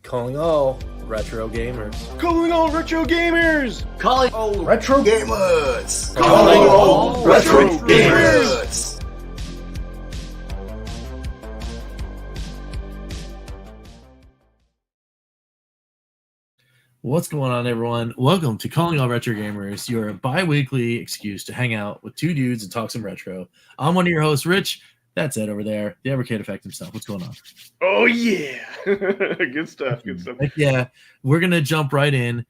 Calling all retro gamers. Calling all retro gamers! Calling all retro gamers! Calling all retro gamers! What's going on, everyone? Welcome to Calling All Retro Gamers, your bi-weekly excuse to hang out with two dudes and talk some retro. I'm one of your hosts, Rich. That's Ed over there, the Evercade Effect himself. What's going on? Oh, yeah! Good stuff, good stuff. Yeah, we're going to jump right in.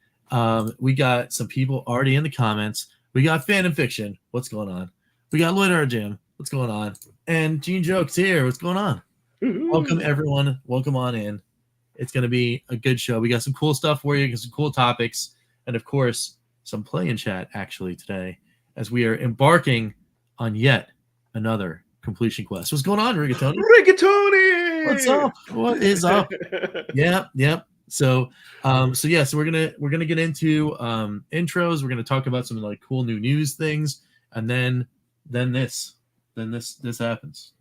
We got some people already in the comments. We got Fan and Fiction. What's going on? We got Lloyd our Jim. What's going on? And Gene Jokes here. What's going on? Welcome, everyone. Welcome on in. It's going to be a good show. We got some cool stuff for you, some cool topics, and of course, some play and chat actually today as we are embarking on yet another completion quest. What's going on, Rigatoni? Rigatoni! What's up? What is up? Yep. So we're gonna get into intros. We're gonna talk about some like cool new news things, and then this happens.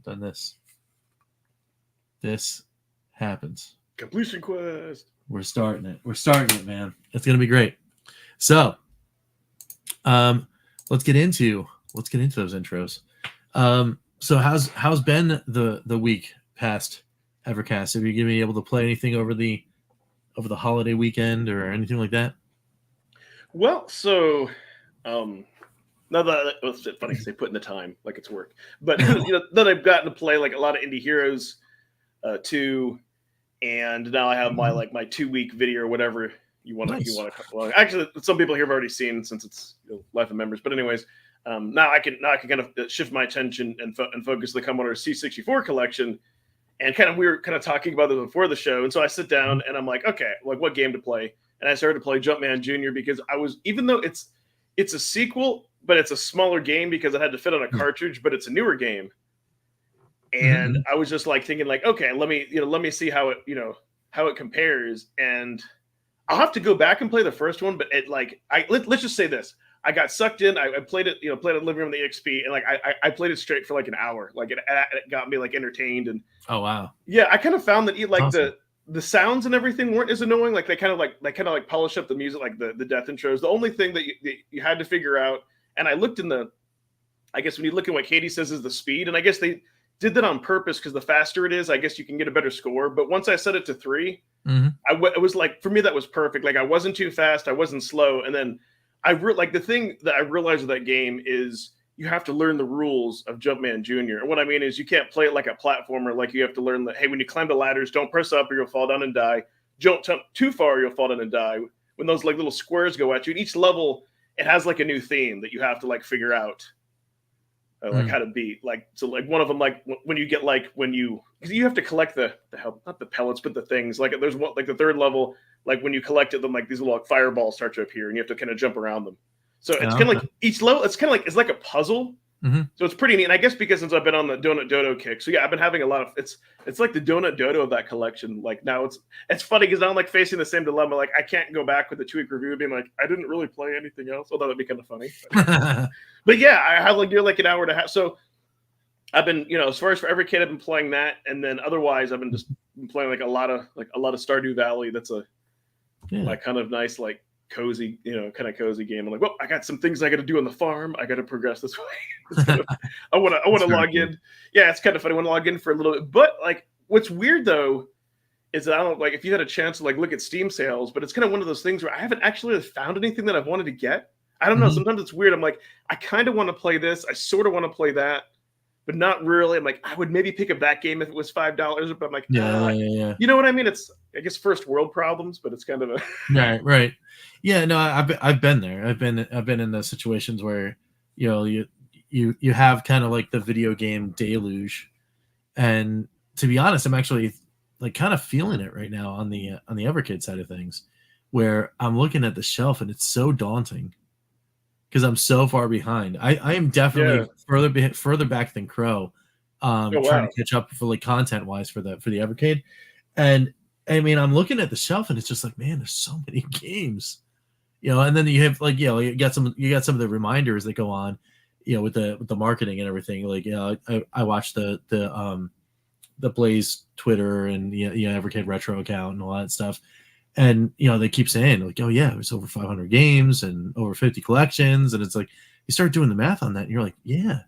This happens. Completion quest. We're starting it, man. It's gonna be great. So, let's get into those intros. So how's been the week past Evercast? Have you been able to play anything over the holiday weekend or anything like that? Well, so now that it's funny because they put in the time like it's work, but then I've gotten to play like a lot of Indie Heroes 2. And now I have my 2-week video or whatever you want to. Well, actually, some people here have already seen since it's Life of Members. But anyways, now I can kind of shift my attention and focus the Commodore C64 collection. And we were kind of talking about this before the show. And so I sit down and I'm like, okay, like what game to play? And I started to play Jumpman Jr. because even though it's a sequel, but it's a smaller game because it had to fit on a cartridge, but it's a newer game. And I was just like thinking like, okay, let me see how it compares. And I'll have to go back and play the first one, but let's just say this. I got sucked in. I played it, played it in the living room of the EXP, and like I played it straight for like an hour. Like it got me like entertained. And oh wow. Yeah, I kind of found that Awesome. the sounds and everything weren't as annoying. Like they kind of polish up the music, like the death intros. The only thing that you had to figure out, and I looked I guess when you look at what Katie says is the speed, and I guess they did that on purpose because the faster it is, I guess you can get a better score. But once I set it to 3, it was like, for me, that was perfect. Like I wasn't too fast, I wasn't slow. And then the thing that I realized with that game is you have to learn the rules of Jumpman Jr. And what I mean is you can't play it like a platformer. Like you have to learn that, hey, when you climb the ladders, don't press up or you'll fall down and die. Don't jump too far or you'll fall down and die. When those like little squares go at you, each level, it has like a new theme that you have to like figure out. Like how to beat, like, so like one of them, like when you get like because you have to collect the not the pellets but the things, like there's one like the third level, like when you collected them, like these little like fireballs start to appear and you have to kind of jump around them. So it's kind of like each level, it's like a puzzle. So it's pretty neat. And I guess because since I've been on the Donut Dodo kick, so yeah, I've been having a lot of it's like the Donut Dodo of that collection. Like now it's funny because now I'm like facing the same dilemma. Like I can't go back with the 2-week review being like I didn't really play anything else, although that'd be kind of funny. But yeah, I have like near like an hour and a half. So I've been, as far as for Evercade, I've been playing that, and then otherwise I've been just playing like a lot of Stardew Valley. That's like kind of nice, like cozy, kind of cozy game. I'm like, well, I got some things I got to do on the farm. I got to progress this way. I want to log in. Yeah, it's kind of funny. I want to log in for a little bit. But like, what's weird though is that I don't like if you had a chance to like look at Steam sales, but it's kind of one of those things where I haven't actually found anything that I've wanted to get. I don't know. Sometimes it's weird. I'm like, I kind of want to play this. I sort of want to play that, but not really. I'm like, I would maybe pick up that game if it was $5. But I'm like, yeah. You know what I mean? It's, I guess, first world problems, but it's kind of a right. Yeah, no, I've been there. I've been in those situations where you have kind of like the video game deluge, and to be honest, I'm actually like kind of feeling it right now on the Everkid side of things, where I'm looking at the shelf and it's so daunting. Because I'm so far behind. I am definitely further back than Crow, trying to catch up for like content wise for the Evercade. And I mean, I'm looking at the shelf and it's just like, man, there's so many games, and then you have like, you got some of the reminders that go on, with the marketing and everything. Like, I watched the the Blaze Twitter and Evercade Retro account and all that stuff. And they keep saying like, oh yeah, it's over 500 games and over 50 collections, and it's like you start doing the math on that, and you're like, yeah,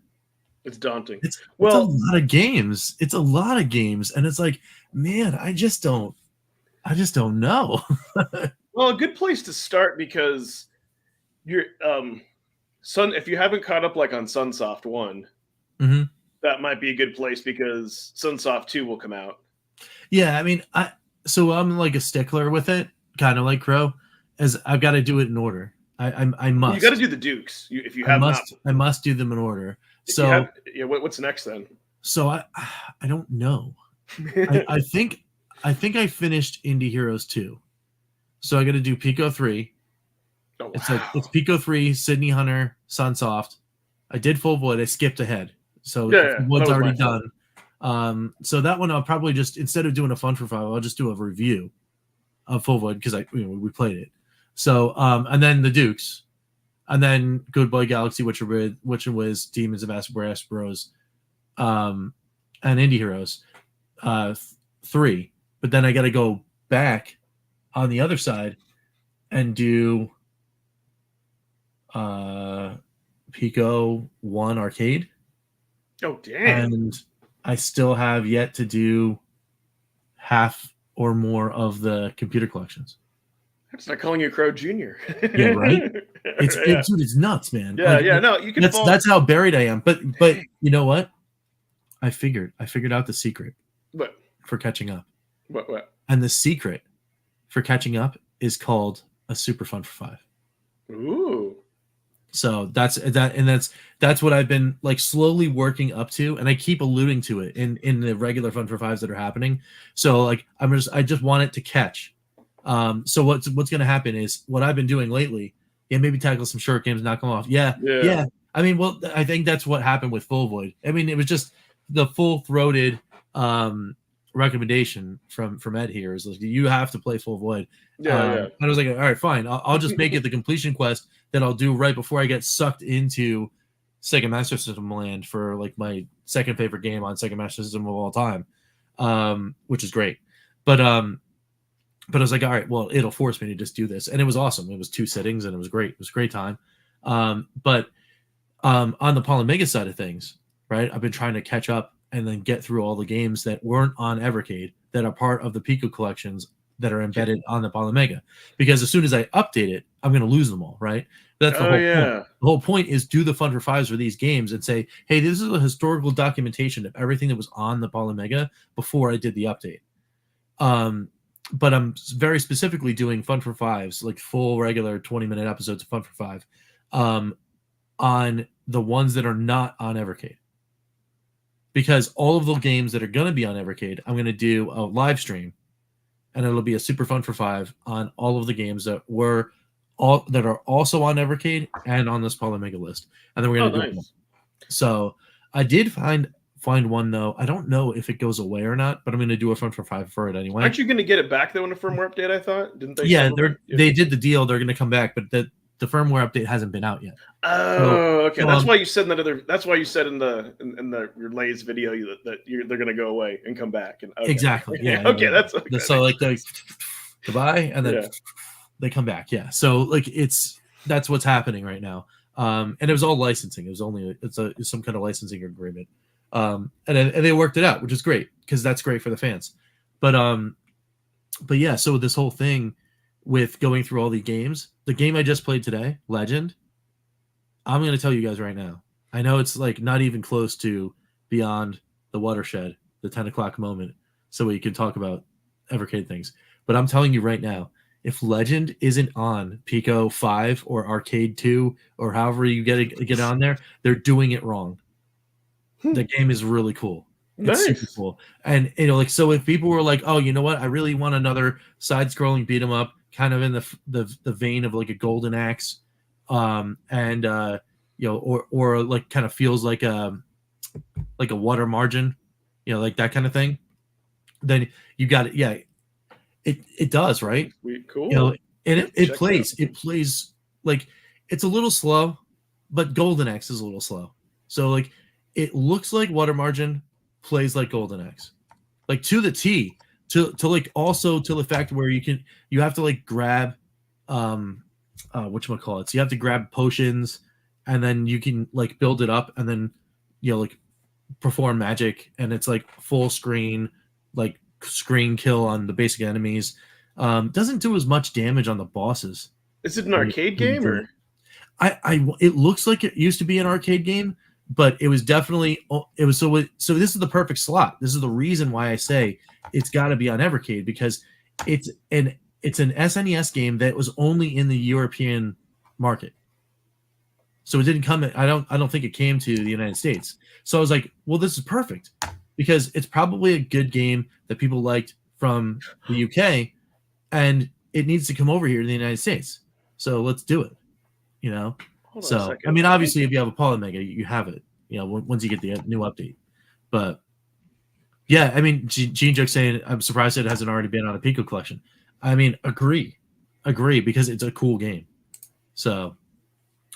it's daunting. It's a lot of games. It's a lot of games, and it's like, man, I just don't know. Well, a good place to start, because you're if you haven't caught up like on Sunsoft 1, mm-hmm. that might be a good place, because Sunsoft 2 will come out. Yeah, I mean, I'm like a stickler with it, kind of like Crow, as I've got to do it in order. I must. You got to do the Dukes. If you have not, I must do them in order. So what's next then? So I don't know. I think I finished Indie Heroes 2. So I got to do Pico 3. Oh, wow. It's Pico 3, Sydney Hunter, Sunsoft. I did Full Void. I skipped ahead. So Void's already done. So that one I'll probably just, instead of doing a fun for 5, I'll just do a review of Full Void, because we played it. So and then the Dukes, and then Good Boy Galaxy, Witcher Wiz, Demons of Asperos, and Indie Heroes 3. But then I got to go back on the other side and do Pico 1 Arcade. Oh, damn. And I still have yet to do half or more of the computer collections. I'm not calling you Crow Junior. Yeah, right. It's nuts, man. Yeah, no, you can. That's how buried I am. But you know what? I figured out the secret. What? For catching up. What? And the secret for catching up is called a Super Fun for 5. Ooh. So that's what I've been like slowly working up to, and I keep alluding to it in the regular Fun for 5s that are happening. So like I just want it to catch. So what's going to happen is what I've been doing lately. Yeah, maybe tackle some short games, knock them off. Yeah. I mean, well, I think that's what happened with Full Void. I mean, it was just the full-throated recommendation from Ed here is like, you have to play Full Void. And I was like, all right, fine. I'll just make it the completion quest that I'll do right before I get sucked into Sega Master System land for like my second favorite game on Sega Master System of all time, which is great. But I was like, all right, well, it'll force me to just do this. And it was awesome. It was 2 sittings and it was great. It was a great time. But on the Polymega side of things, right, I've been trying to catch up and then get through all the games that weren't on Evercade that are part of the Pico collections that are embedded on the Polymega. Because as soon as I update it, I'm going to lose them all, right? That's the whole point. The whole point is do the Fun for 5s for these games and say, hey, this is a historical documentation of everything that was on the Polymega before I did the update. But I'm very specifically doing Fun for 5s, like full regular 20-minute episodes of Fun for 5, on the ones that are not on Evercade. Because all of the games that are going to be on Evercade, I'm going to do a live stream, and it'll be a Super Fun for 5 on all of the games that are also on Evercade and on this Polymega list. And then we're going to do it. So I did find one, though. I don't know if it goes away or not, but I'm going to do a Fun for 5 for it anyway. Aren't you going to get it back though in a firmsafe update? I thought, didn't they? Yeah, they did the deal. They're going to come back, but the firmware update hasn't been out yet. Oh, okay. That's why you said in that other. That's why you said in the your Lay's video that they're going to go away and come back. And exactly. Yeah. Okay, yeah. that's okay. So like they goodbye, and then they come back. Yeah. So like that's what's happening right now. And it was all licensing. It was some kind of licensing agreement. And they worked it out, which is great because that's great for the fans. But yeah. So this whole thing with going through all the games, the game I just played today, Legend, I'm going to tell you guys right now. I know it's like not even close to Beyond the Watershed, the 10 o'clock moment, so we can talk about Evercade things. But I'm telling you right now, if Legend isn't on Pico 5 or Arcade 2 or however you get on there, they're doing it wrong. The game is really cool. It's super cool. And like, so if people were like, oh, you know what, I really want another side-scrolling beat 'em up, kind of in the vein of like a Golden Axe, or like kind of feels like a Water Margin, like that kind of thing, then you got it. Yeah, it does, right? Cool. And it plays like it's a little slow, but Golden Axe is a little slow. So like it looks like Water Margin, plays like Golden Axe. like to the T, to like also to the fact where you have to like grab whatchamacallit. So you have to grab potions and then you can like build it up and then like perform magic, and it's like full screen, like screen kill on the basic enemies. Doesn't do as much damage on the bosses. Is it an arcade game or? It looks like it used to be an arcade game, but it was definitely so this is the perfect slot. This is the reason why I say it's got to be on Evercade, because it's an SNES game that was only in the European market. So it didn't come I don't think it came to the United States. So I was like, well, this is perfect because it's probably a good game that people liked from the UK, and it needs to come over here to the United States. So let's do it. Hold on a So second. I mean, obviously, if you have a Polymega, you have it. Once you get the new update. But yeah, I mean, Gene Joke saying I'm surprised it hasn't already been on a Pico collection. I mean, agree, because it's a cool game. So,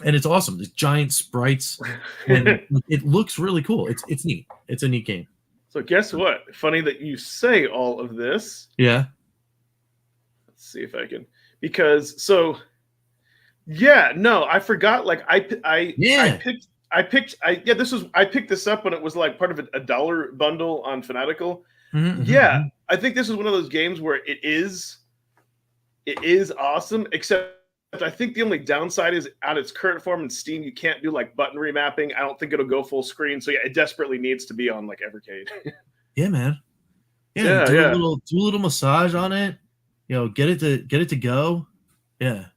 and it's awesome. There's giant sprites, and it looks really cool. It's neat. It's a neat game. So guess what? Funny that you say all of this. Yeah. Let's see if I can, because so. Yeah, no, I forgot. Like I picked this up when it was like part of a dollar bundle on Fanatical. Mm-hmm, yeah, mm-hmm. I think this is one of those games where it is awesome. Except I think the only downside is at its current form in Steam, you can't do like button remapping. I don't think it'll go full screen. So yeah, it desperately needs to be on like Evercade. Yeah, man. Yeah, do a little massage on it. Get it to go. Yeah.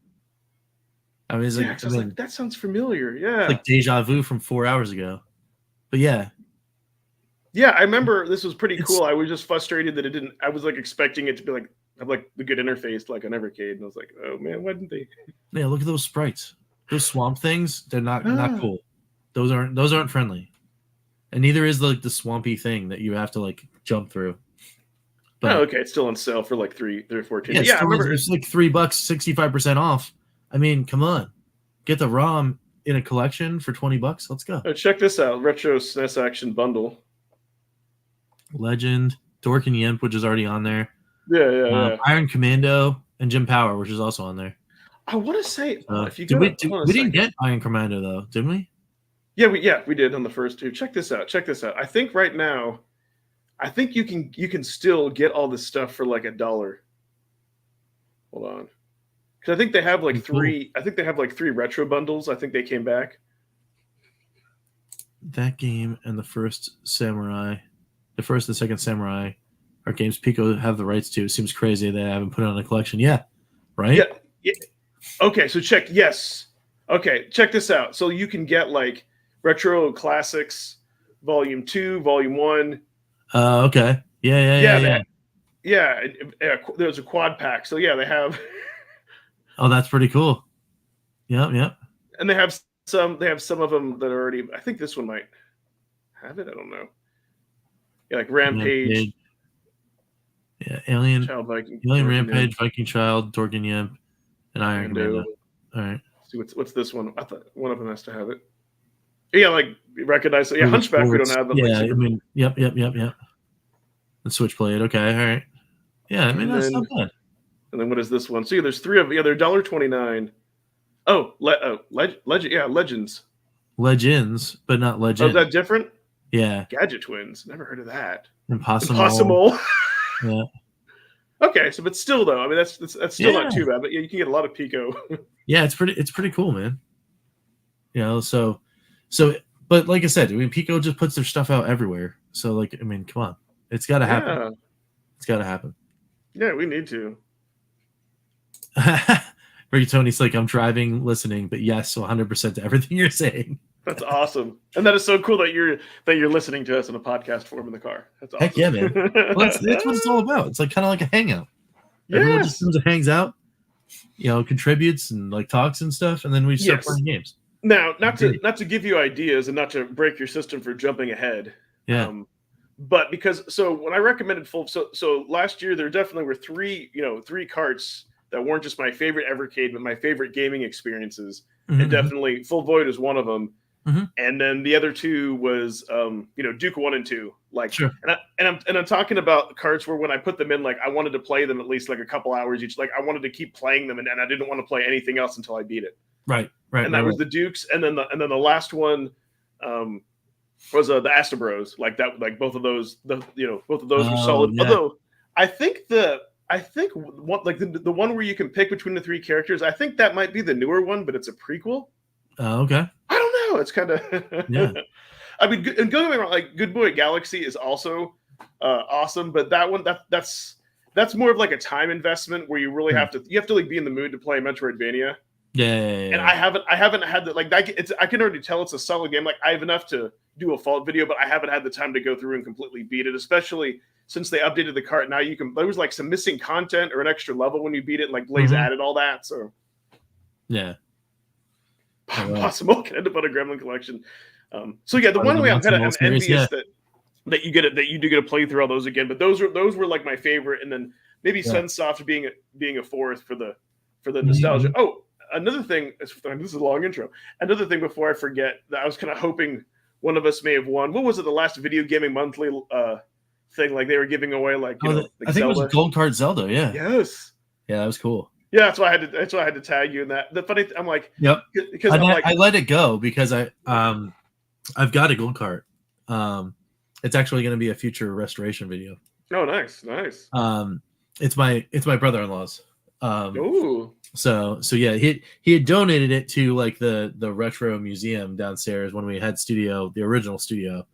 I mean, it's like, that sounds familiar. Yeah. Like deja vu from 4 hours ago. But yeah. Yeah, I remember this was pretty cool. I was just frustrated that it didn't. I was like expecting it to be like have like the good interface like on Evercade, and I was like, oh man, why didn't they? Yeah, look at those sprites. Those swamp things, they're not cool. Those aren't friendly. And neither is like the swampy thing that you have to like jump through. But, okay, it's still on sale for like $3 or $14. Yeah, I remember it's like $3, 65% off. I mean, come on, get the ROM in a collection for $20. Let's go. Oh, check this out: Retro SNES Action Bundle. Legend, Dork and Yimp, which is already on there. Yeah. Iron Commando and Jim Power, which is also on there. I want to say if you we didn't get Iron Commando though, didn't we? Yeah, we did on the first two. Check this out. I think right now, you can still get all this stuff for like $1. Hold on. I think they have like three. I think they have like 3 retro bundles. I think they came back. That game and the first and second Samurai are games Pico have the rights to. It seems crazy they haven't put it on a collection. Yeah, right. Yeah. Okay, so check. Yes. Okay, check this out. So you can get like Retro Classics Volume 2, Volume 1. Okay. Yeah. There's a quad pack. So yeah, they have. Oh, that's pretty cool. Yep. And they have some of them that are already. I think this one might have it. I don't know. Yeah, like Rampage. Yeah, Alien. Child Viking. Alien Rampage, Viking Child, Dork and Yimp, and Iron Commando. All right. See what's this one? I thought one of them has to have it. Yeah, like recognize. Yeah, Hunchback. We don't have them. Yeah, I mean, yep. And Switchblade. Okay, all right. Yeah, I mean that's not bad. And then what is this one? See, there's 3 of them. Yeah, they're $1.29. Oh, Legend. Yeah, Legends. Legends, but not Legend. Oh, is that different? Yeah. Gadget Twins. Never heard of that. Impossible. Yeah. Okay, so but still though, I mean that's still not too bad. But yeah, you can get a lot of Pico. Yeah, it's pretty cool, man. So, but like I said, I mean, Pico just puts their stuff out everywhere. So, like, I mean, come on, it's got to happen. Yeah. It's got to happen. Yeah, we need to. Ricky Tony's like, I'm driving, listening, but yes, 100% to everything you're saying. That's awesome, and that is so cool that you're listening to us in a podcast form in the car. That's awesome. Heck yeah, man. Well, that's what it's all about. It's like kind of like a hangout. Yes. Everyone just comes and hangs out, contributes and like talks and stuff, and then we start playing games. Now, not to give you ideas and not to break your system for jumping ahead. Yeah. But because when I recommended so last year there definitely were 3 carts that weren't just my favorite Evercade, but my favorite gaming experiences. Mm-hmm. And definitely Full Void is one of them. Mm-hmm. And then the other 2 was Duke 1 and 2, Like, Sure. and I'm talking about carts where when I put them in, like I wanted to play them at least like a couple hours each. Like I wanted to keep playing them, and I didn't want to play anything else until I beat it. Right. And that was the Dukes, and then the last one was the Astabros. Like that, like both of those, both of those were solid. Yeah. Although I think one, like the one where you can pick between the three characters, I think that might be the newer one, but it's a prequel. Okay. I don't know. It's kind of Yeah. I mean, and don't get me wrong, like Good Boy Galaxy is also awesome, but that one that's more of like a time investment where you really have to like be in the mood to play Metroidvania. Yeah. And I haven't had that, like that. I can already tell it's a solid game. Like I have enough to do a fault video, but I haven't had the time to go through and completely beat it, especially since they updated the cart. Now there was like some missing content or an extra level when you beat it, and like Blaze added all that. So yeah. possible can end up on a Gremlin collection. So yeah, the one way I'm envious that you do get to play through all those again. But those were like my favorite, and then maybe Sunsoft being a fourth for the nostalgia. Oh, another thing. This is a long intro. Another thing before I forget that I was kind of hoping one of us may have won. What was it? The last Video Gaming Monthly thing, like they were giving away, like I think Zelda. It was Gold Card Zelda. Yeah. Yes. Yeah, that was cool. Yeah, that's why I had to tag you in that. The funny, I'm like, yep, because I let it go because I've got a gold cart. It's actually going to be a future restoration video. Oh, nice. It's my brother-in-law's. Ooh. So yeah, he had donated it to like the retro museum downstairs when we had the original studio,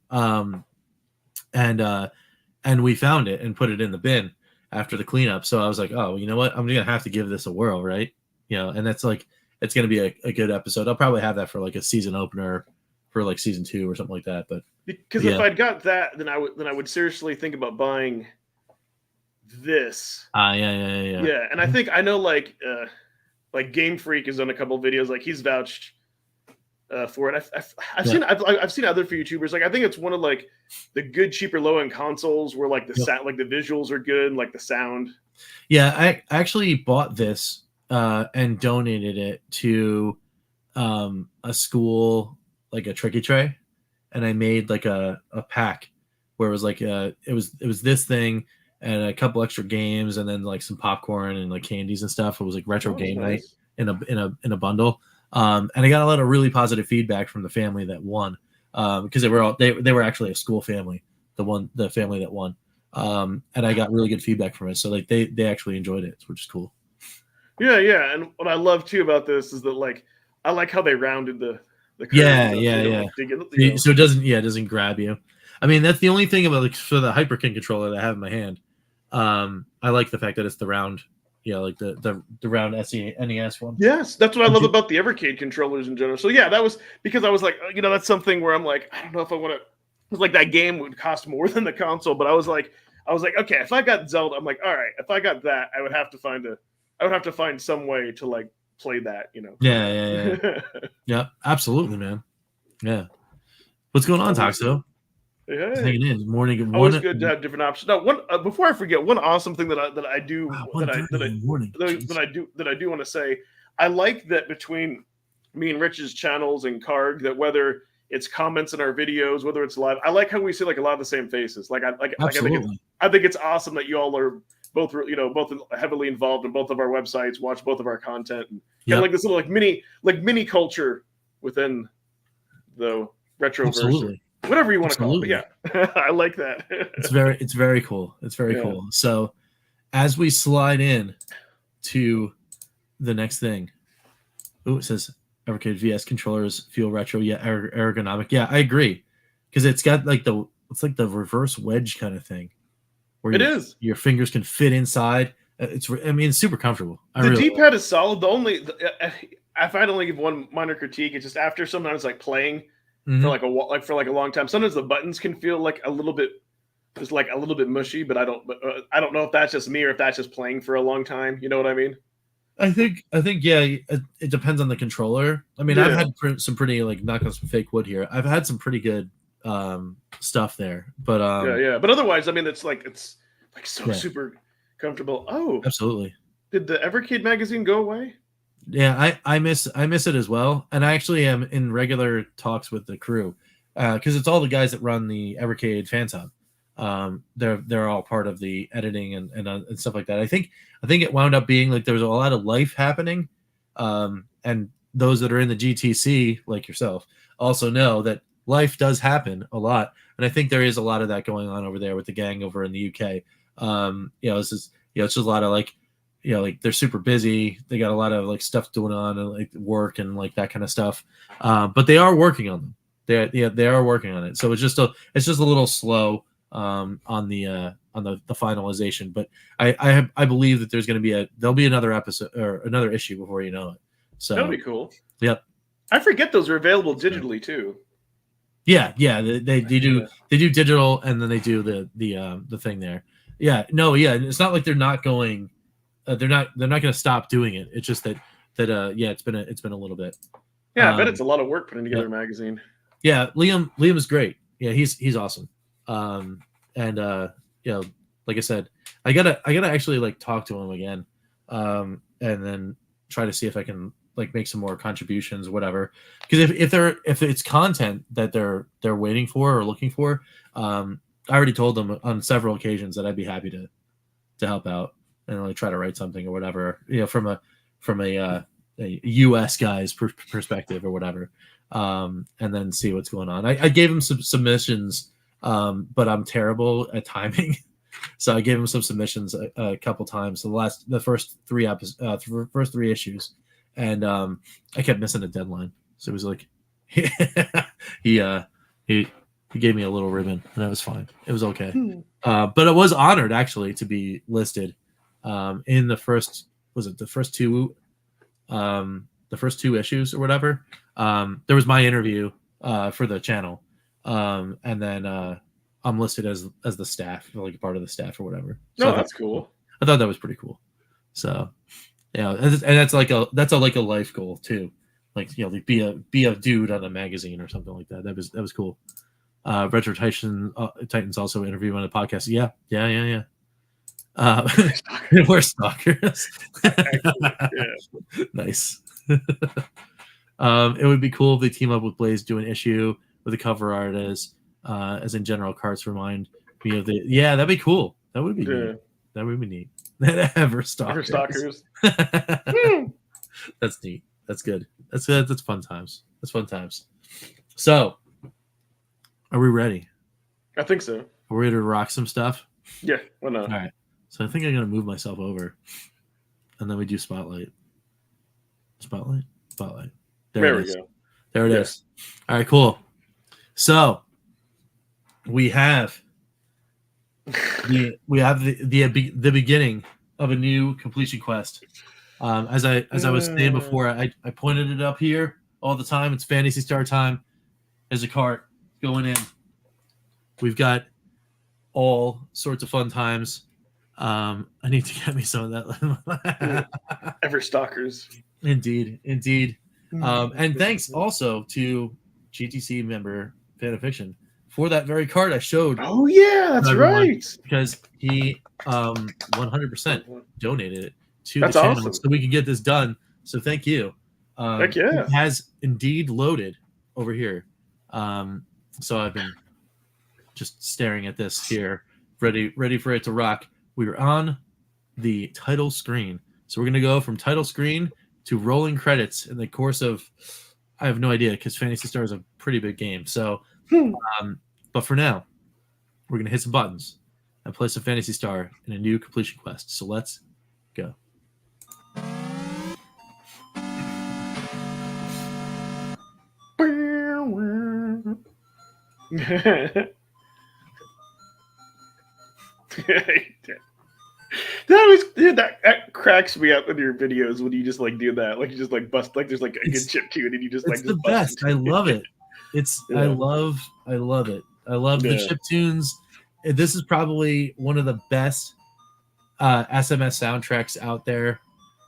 and we found it and put it in the bin after the cleanup. So I was like, oh, you know what? I'm gonna have to give this a whirl, right? And that's like it's gonna be a good episode. I'll probably have that for like a season opener for like season 2 or something like that. But because if I'd got that, then I would seriously think about buying this. Yeah. And I know like Game Freak has done a couple of videos, like he's vouched for it. I've seen other YouTubers, like I think it's one of like the good cheaper low end consoles where like the sound, like the visuals are good and like the sound. Yeah, I actually bought this and donated it to a school, like a tricky tray, and I made like a pack where it was like it was this thing and a couple extra games and then like some popcorn and like candies and stuff. It was like retro game night in a bundle. And I got a lot of really positive feedback from the family that won, because they were actually a school family, the family that won. And I got really good feedback from it. So like they actually enjoyed it, which is cool. Yeah. And what I love too about this is that like I like how they rounded the curve. Yeah. So it doesn't grab you. I mean, that's the only thing about like for the Hyperkin controller that I have in my hand. I like the fact that it's the round, like the round NES one. Yes, that's what I love about the Evercade controllers in general. So yeah, that was because I was like, that's something where I'm like, I don't know if I want to. It was like that game would cost more than the console, but I was like, okay, if I got Zelda, I'm like, all right, if I got that, I would have to find some way to like play that, Yeah. Yeah, absolutely, man. Yeah. What's going on, Toxo? Yeah, hanging in. Morning. Always good to have different options. Now, before I forget, one awesome thing that I do want to say, I like that between me and Rich's channels and Karg, that whether it's comments in our videos, whether it's live, I like how we see like a lot of the same faces. I think it's awesome that you all are both heavily involved in both of our websites, watch both of our content, and kind of like this little mini culture within the retroverse. Whatever you want to call it. Yeah. I like that. It's very cool. It's very cool. So as we slide in to the next thing, it says Evercade VS controllers feel retro yet ergonomic. Yeah, I agree. Because it's got like it's like the reverse wedge kind of thing. Where your fingers can fit inside. It's super comfortable. The D-pad is solid. The only if I only give one minor critique, it's just after sometimes like playing for like a long time. Sometimes the buttons can feel like a little bit mushy, but I don't know if that's just me or if that's just playing for a long time. You know what I mean? I think it depends on the controller. I mean, I've had some pretty like knock on some fake wood here. I've had some pretty good stuff there, but but otherwise, I mean, it's like super comfortable. Oh, absolutely. Did the Evercade magazine go away? Yeah, I miss it as well, and I actually am in regular talks with the crew because it's all the guys that run the Evercade Phantasy. They're all part of the editing and stuff like that. I think it wound up being like there was a lot of life happening, and those that are in the GTC like yourself also know that life does happen a lot, and I think there is a lot of that going on over there with the gang over in the UK. This is it's just a lot of like like they're super busy. They got a lot of like stuff going on and like work and like that kind of stuff. But they are working on them. They are working on it. So it's just a little slow on the finalization. But I believe that there'll be another episode or another issue before you know it. So that'll be cool. Yep. I forget those are available digitally too. Yeah. They do digital, and then they do the thing there. Yeah. No. Yeah. And it's not like they're not going. They're not going to stop doing it. It's just that it's been a little bit. Yeah, I bet it's a lot of work putting together a magazine. Yeah, Liam is great. Yeah, he's awesome. Like I said, I gotta actually like talk to him again, and then try to see if I can like make some more contributions, whatever. Because if it's content that they're waiting for or looking for, I already told them on several occasions that I'd be happy to help out and like try to write something or whatever, from a U.S. guy's perspective or whatever, and then see what's going on. I gave him some submissions, but I'm terrible at timing, so I gave him some submissions a couple times. The first three issues, and I kept missing a deadline. So it was like he gave me a little ribbon, and that was fine. It was okay, but I was honored actually to be listed in the first two issues or whatever. There was my interview for the channel, and then I'm listed as the staff, like part of the staff or whatever. So that's cool. I thought that was pretty cool. So and that's like a life goal too, like like be a dude on a magazine or something like that. That was cool. Retro Titans also interviewed on the podcast. Yeah. We're stalkers. Nice. It would be cool if they team up with Blaze, do an issue with the cover art as in general cards remind me of the. Yeah, that'd be cool. That would be neat. That would be neat. Everstalkers. That's neat. That's good. That's fun times. That's fun times. So, are we ready? I think so. Are we ready to rock some stuff? Yeah. Why not? All right. So I think I'm gonna move myself over, and then we do spotlight. Spotlight. There we go. There it is. All right, cool. So we have the beginning of a new completion quest. As I was saying before, I pointed it up here all the time. It's Phantasy Star time. There's a cart going in. We've got all sorts of fun times. I need to get me some of that. Everstalkers. Indeed. And thanks also to GTC member Fan of Fiction for that very card I showed. Oh yeah, that's right. Because he 100% donated it to that's the channel awesome. so we can get this done. So thank you. Heck yeah. It has indeed loaded over here. So I've been just staring at this here, ready for it to rock. We are on the title screen. So we're going to go from title screen to rolling credits in the course of, I have no idea, because Phantasy Star is a pretty big game. So, but for now, we're going to hit some buttons and play some Phantasy Star in a new completion quest. So let's go. That cracks me up in your videos when you just like do that, like you just like bust, like there's like a good chip tune and you just like it's just the best. I love it. I love it. I love the chip tunes. This is probably one of the best SMS soundtracks out there.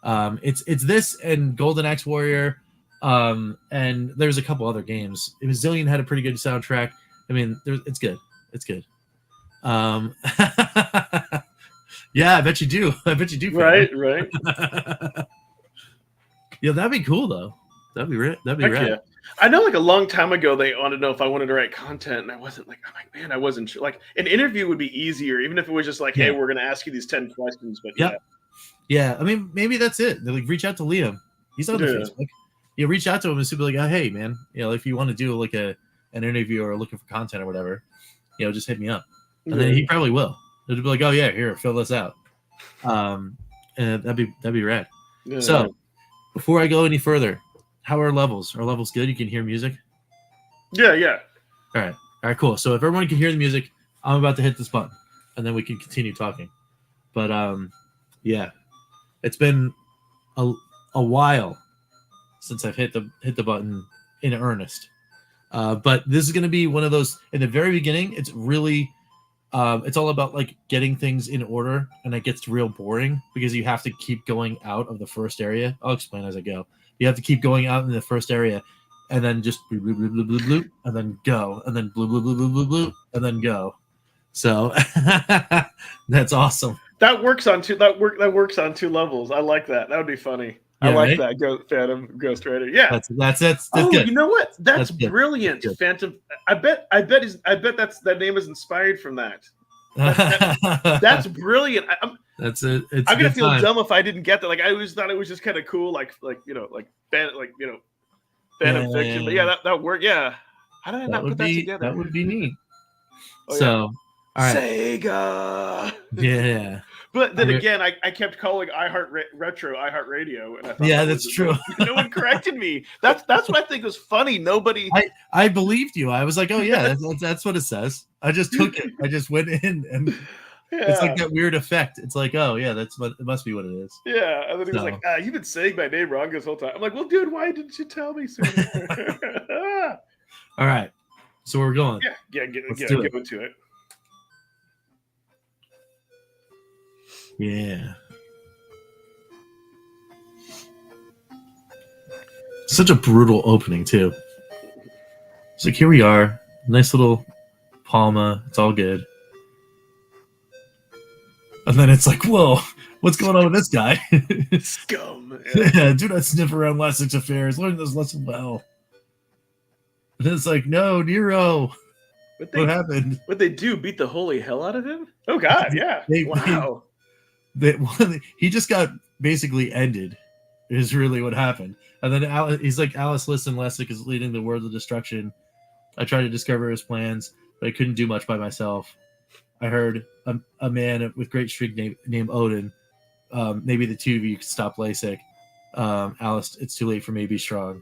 It's this and Golden Axe Warrior, and there's a couple other games. Zillion had a pretty good soundtrack. I mean, it's good. Yeah, I bet you do. Right. Yeah, that'd be cool though. That'd be rad. Yeah. I know like a long time ago they wanted to know if I wanted to write content, and I wasn't like, I'm like, man, I wasn't sure. Like an interview would be easier, even if it was just like, hey, Yeah. we're gonna ask you these 10 questions. But Yep. Yeah, I mean, maybe that's it. They're like, reach out to Liam. He's on the Yeah. Facebook. You reach out to him and be like, oh, hey, man, if you want to do like an interview or looking for content or whatever, just hit me up. And then he probably will. He'll be like, oh yeah, here, fill this out. And that'd be rad. Yeah. So before I go any further, how are levels? Are levels good? You can hear music? Yeah. All right, cool. So if everyone can hear the music, I'm about to hit this button, and then we can continue talking. But yeah, it's been a while since I've hit the button in earnest. But this is going to be one of those. In the very beginning, it's really it's all about like getting things in order, and it gets real boring because you have to keep going out of the first area. I'll explain as I go. You have to keep going out in the first area, and then just bloop, bloop, bloop, bloop, bloop, and then go, and then bloop, bloop, bloop, bloop, bloop, bloop, and then go. So that's awesome. That works on two. That works on 2 levels. I like that. That would be funny. Yeah, I like right? that. Phantom Ghost Rider. Yeah. That's oh, good. You know what? That's good. brilliant. Good. Phantom. I bet that name is inspired from that. That's brilliant. That's it. It's I'm gonna feel time. dumb if I didn't get that. Like I always thought it was just kind of cool, like Phantom fiction. But yeah, that worked. Yeah. How did I not put that together? That would be neat. Oh, so, yeah. all right. Sega. Yeah. But then again, I kept calling Retro iHeartRadio, and I thought that's true. No one corrected me. That's what I think was funny. Nobody. I believed you. I was like, oh yeah, that's what it says. I just took it. I just went in, and it's like that weird effect. It's like, oh yeah, it must be what it is. Yeah, and then he was like, you've been saying my name wrong this whole time. I'm like, well, dude, why didn't you tell me sooner? All right, so we're going. Yeah, get into it. Yeah. Such a brutal opening, too. It's like, here we are. Nice little Palma. It's all good. And then it's like, whoa, what's going on with this guy? Scum. Yeah, do not sniff around Lassex affairs. Learn this lesson well. And then it's like, no, Nero. What happened? What they do? Beat the holy hell out of him? Oh, God, yeah. Wow. He just got basically ended is really what happened. And then he's like, Alice, listen, Lessig is leading the world of destruction. I tried to discover his plans, but I couldn't do much by myself. I heard a man with great strength named Odin. Maybe the two of you could stop Lasik. Alice, it's too late for me to be strong.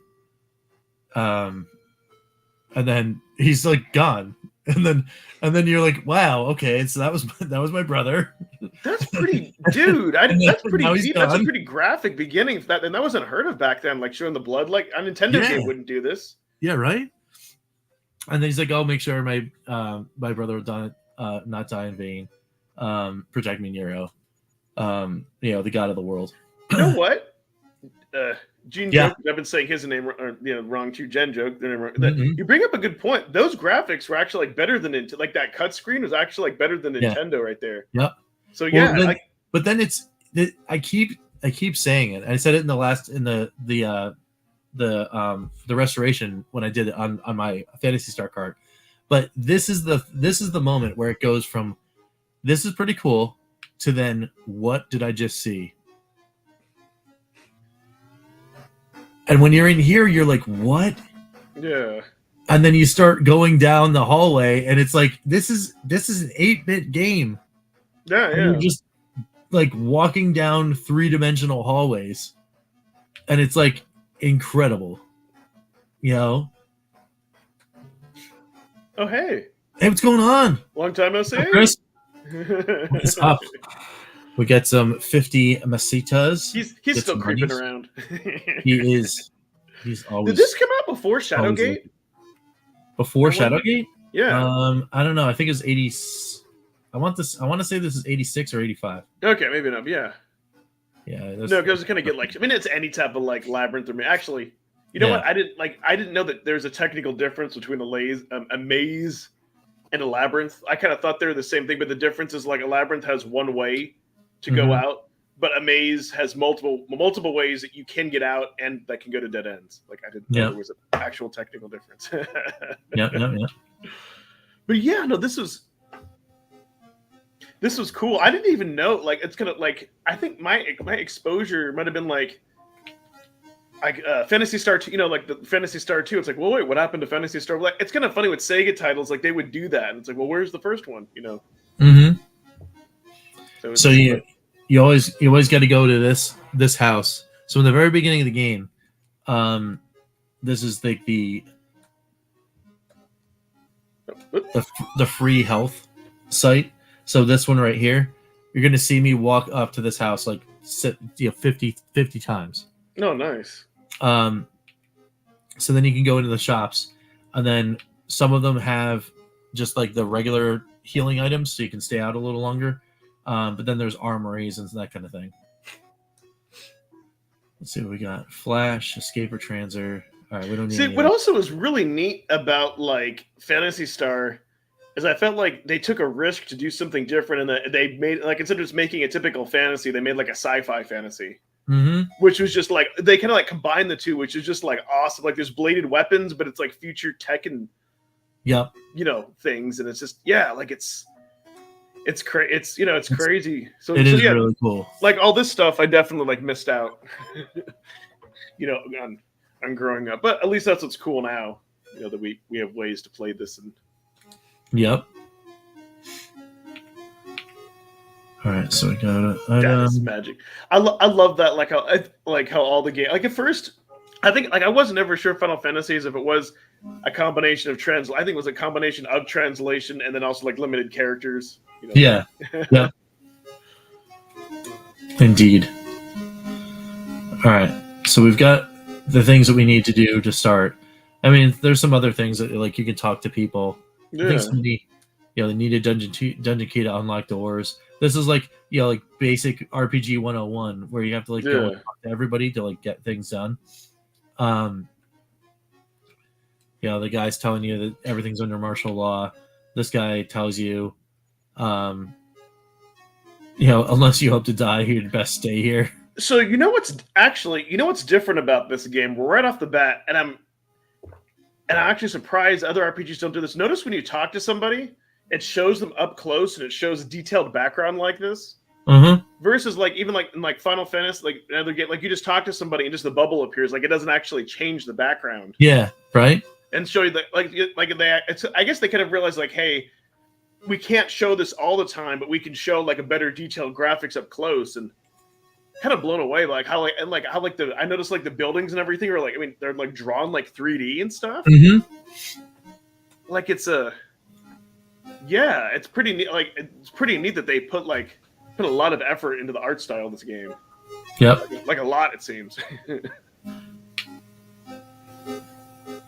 And then he's like gone. And then you're like, wow, okay, so that was my brother. That's pretty, dude. That's pretty deep. That's gone. a pretty graphic beginning. And that wasn't heard of back then. Like showing the blood. Like a Nintendo game wouldn't do this. Yeah, right. And then he's like, I'll make sure my brother will not die in vain. Protect me, Nero. The god of the world. You know what? Gene Joke, I've been saying his name wrong too. Gen Joke. You bring up a good point. Those graphics were actually like better than like that cut screen was actually like better than Nintendo right there. Yep. So yeah, but then I keep saying it. I said it in the restoration when I did it on my Phantasy Star card. But this is the moment where it goes from this is pretty cool to then what did I just see? And when you're in here, you're like, what? Yeah. And then you start going down the hallway, and it's like, this is an 8-bit game. Yeah, and you're just like walking down 3-dimensional hallways, and it's like incredible. Oh, hey, what's going on? Long time no see. Chris, what's up? We get some 50 masitas. He's still creeping around. He is. He's always. Did this come out before Shadowgate? Before Shadowgate? Yeah. I don't know. I think it's 80. I want to say this is 86 or 85. Okay, maybe not. Yeah. Yeah. No, because it's gonna get like. I mean, it's any type of like labyrinth or actually. You know what? I didn't know that there's a technical difference between a maze and a labyrinth. I kind of thought they were the same thing, but the difference is like a labyrinth has one way to go out, but a maze has multiple ways that you can get out and that can go to dead ends. Like I didn't know there was an actual technical difference. Yep. But yeah, no, this was cool. I didn't even know. Like it's kind of like I think my exposure might have been like Phantasy Star 2, like the Phantasy Star 2. It's like, well, wait, what happened to Phantasy Star? Like, it's kind of funny with Sega titles, like they would do that, and it's like, well, where's the first one? Mm-hmm. So you always got to go to this house. So in the very beginning of the game, this is like the free health site. So this one right here, you're gonna see me walk up to this house like 50 times. Oh, nice. So then you can go into the shops, and then some of them have just like the regular healing items, so you can stay out a little longer. But then there's armories and that kind of thing. Let's see what we got. Flash, escape or transer. All right, we don't need. See, what also was really neat about like Phantasy Star is I felt like they took a risk to do something different, and that they made like instead of just making a typical fantasy, they made like a sci-fi fantasy. Mm-hmm. Which was just like they kind of like combined the two, which is just like awesome. Like there's bladed weapons, but it's like future tech and things, and it's just like it's crazy. It's crazy. So it is really cool. Like all this stuff, I definitely like missed out. on growing up, but at least that's what's cool now. That we have ways to play this and. Yep. All right, so we got it. That is magic. I love that. Like how all the game. Like at first, I think like I wasn't ever sure Final Fantasies if it was a combination of I think it was a combination of translation and then also like limited characters. Yeah. Yeah. Indeed. All right, so we've got the things that we need to do to start. I mean, there's some other things that like you can talk to people. Yeah. I think somebody, they need a dungeon key to unlock doors. This is like like basic RPG 101 where you have to go and talk to everybody to like get things done. The guy's telling you that everything's under martial law. This guy tells you, unless you hope to die, you'd best stay here. So what's different about this game right off the bat, and I'm actually surprised other RPGs don't do this. Notice when you talk to somebody, it shows them up close and it shows a detailed background like this. Mm-hmm. Versus like even like in like Final Fantasy, like another game, like you just talk to somebody and just the bubble appears, like it doesn't actually change the background. Yeah, right. And show you that I guess they kind of realized like, hey, we can't show this all the time, but we can show like a better detailed graphics up close, and kind of blown away like how I noticed like the buildings and everything are like they're like drawn like 3D and stuff. Mm-hmm. Like it's pretty neat. Like it's pretty neat that they put a lot of effort into the art style of this game. Yep. Like a lot, it seems.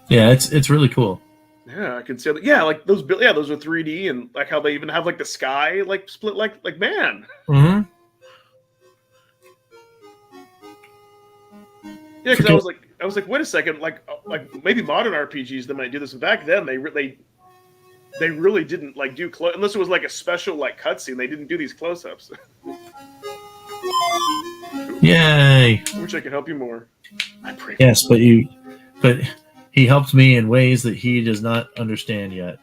Yeah, it's really cool. Yeah, I can see that. Yeah, like those those are 3D, and like how they even have like the sky like split like man. Mm-hmm. Yeah, because I was like, wait a second, like maybe modern RPGs that might do this, but back then they really didn't like do unless it was like a special like cutscene. They didn't do these close-ups. Yay! I wish I could help you more. I pray. Yes, but he helped me in ways that he does not understand yet.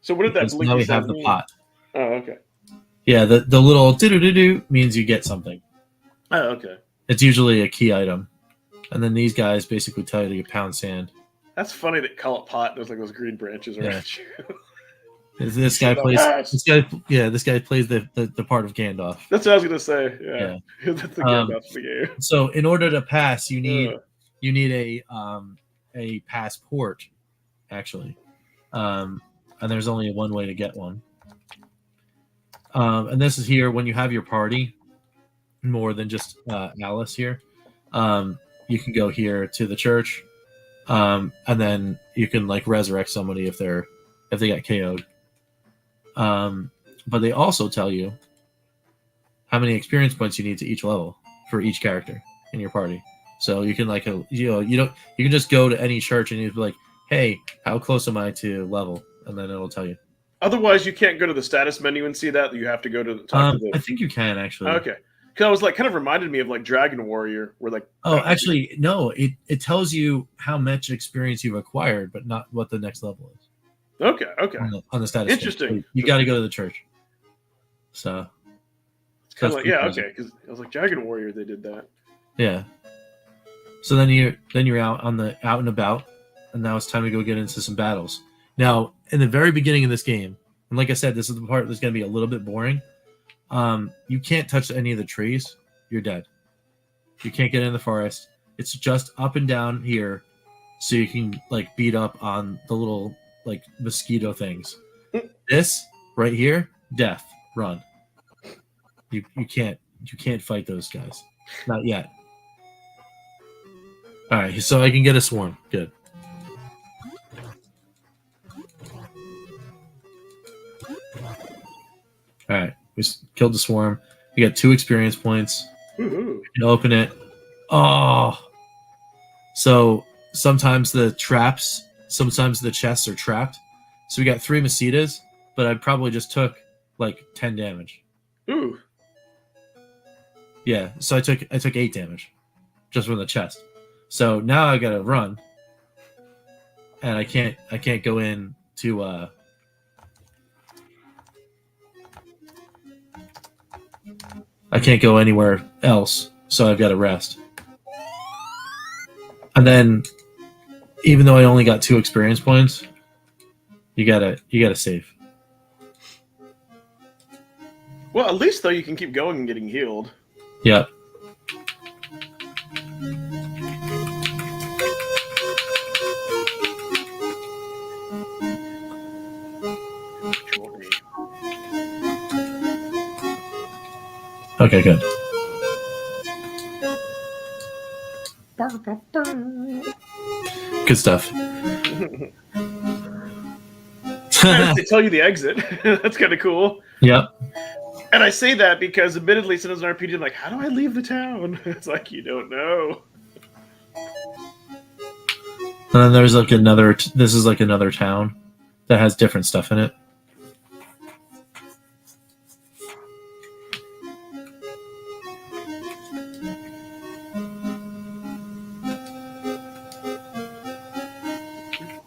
So what did that? Now we have the pot. Oh, okay. Yeah, the little do means you get something. Oh, okay. It's usually a key item. And then these guys basically tell you to get pound sand. That's funny that call it pot. There's like those green branches around you. This guy plays the part of Gandalf. That's what I was gonna say. Yeah. That's the Gandalf of the game. So in order to pass, you need a passport, actually. And there's only one way to get one. And this is here when you have your party, more than just Alice here. You can go here to the church, and then you can like resurrect somebody if they got KO'd. But they also tell you how many experience points you need to each level for each character in your party. So you can you can just go to any church and you be like, hey, how close am I to level? And then it'll tell you. Otherwise, you can't go to the status menu and see that. You have to go to talk to the. I think you can actually. Okay. Because I was like, kind of reminded me of like Dragon Warrior, where like. Oh, actually, no. It tells you how much experience you've acquired, but not what the next level is. Okay. On the status. Interesting. So you got to go to the church. So. It's kind of like okay, because I was like Dragon Warrior, they did that. Yeah. So then you're out and about, and now it's time to go get into some battles. Now, in the very beginning of this game, and like I said, this is the part that's going to be a little bit boring. You can't touch any of the trees. You're dead. You can't get in the forest. It's just up and down here, so you can like beat up on the little like mosquito things. This right here, death. Run. You can't fight those guys. Not yet. All right, so I can get a swarm. Good. All right, we killed the swarm. You got 2 experience points. Woo-hoo. You open it. Oh. So sometimes the chests are trapped. So we got 3 Masitas, but I probably just took like 10 damage. Ooh. Yeah, so I took 8 damage just from the chest. So now I gotta run, and I can't go in to I can't go anywhere else, so I've got to rest. And then, even though I only got 2 experience points, you gotta save. Well, at least though you can keep going and getting healed. Yeah. Okay, good. Good stuff. They tell you the exit. That's kind of cool. Yep. And I say that because, admittedly, sometimes in RPG, I'm like, how do I leave the town? It's like, you don't know. And then there's like another. This is like another town that has different stuff in it.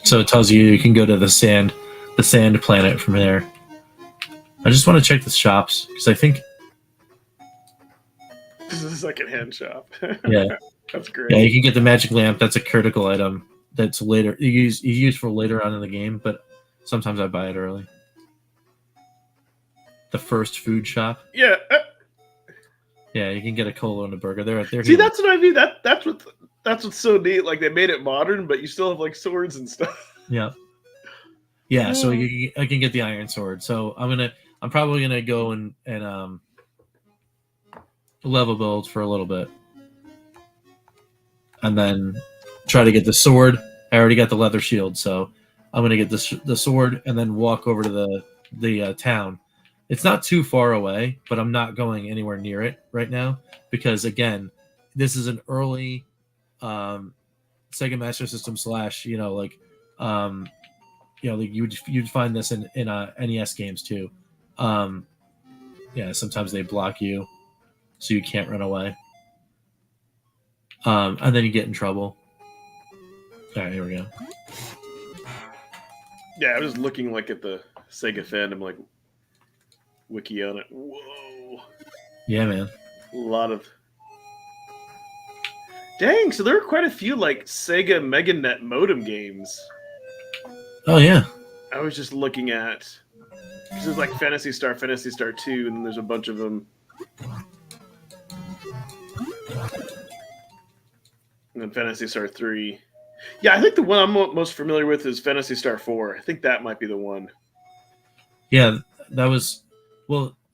So it tells you can go to the sand planet from there. I just want to check the shops because I think This is a secondhand shop. yeah, That's great. yeah, you can get the magic lamp. That's a critical item. That's later you use for later on in the game, but sometimes I buy it early. The first food shop. Yeah. Yeah, you can get a cola and a burger. They're See, that's what I mean. That's what's so neat. Like they made it modern, but you still have like swords and stuff. Yeah. Yeah, so I can get the iron sword. So I'm probably gonna go and level build for a little bit, and then try to get the sword. I already got the leather shield, so I'm gonna get the sword and then walk over to the town. It's not too far away, but I'm not going anywhere near it right now because again, this is an early Sega Master System / you'd find this in NES games too. Yeah, sometimes they block you, so you can't run away, and then you get in trouble. All right, here we go. Yeah, I was looking like at the Sega fandom, like wiki on it. Whoa, Yeah, man. a lot of. Dang, so there are quite a few like Sega MegaNet modem games. Oh yeah. I was just looking at. This is like Phantasy Star 2, and then there's a bunch of them. And then Phantasy Star 3. Yeah, I think the one I'm most familiar with is Phantasy Star 4. I think that might be the one. Yeah, that was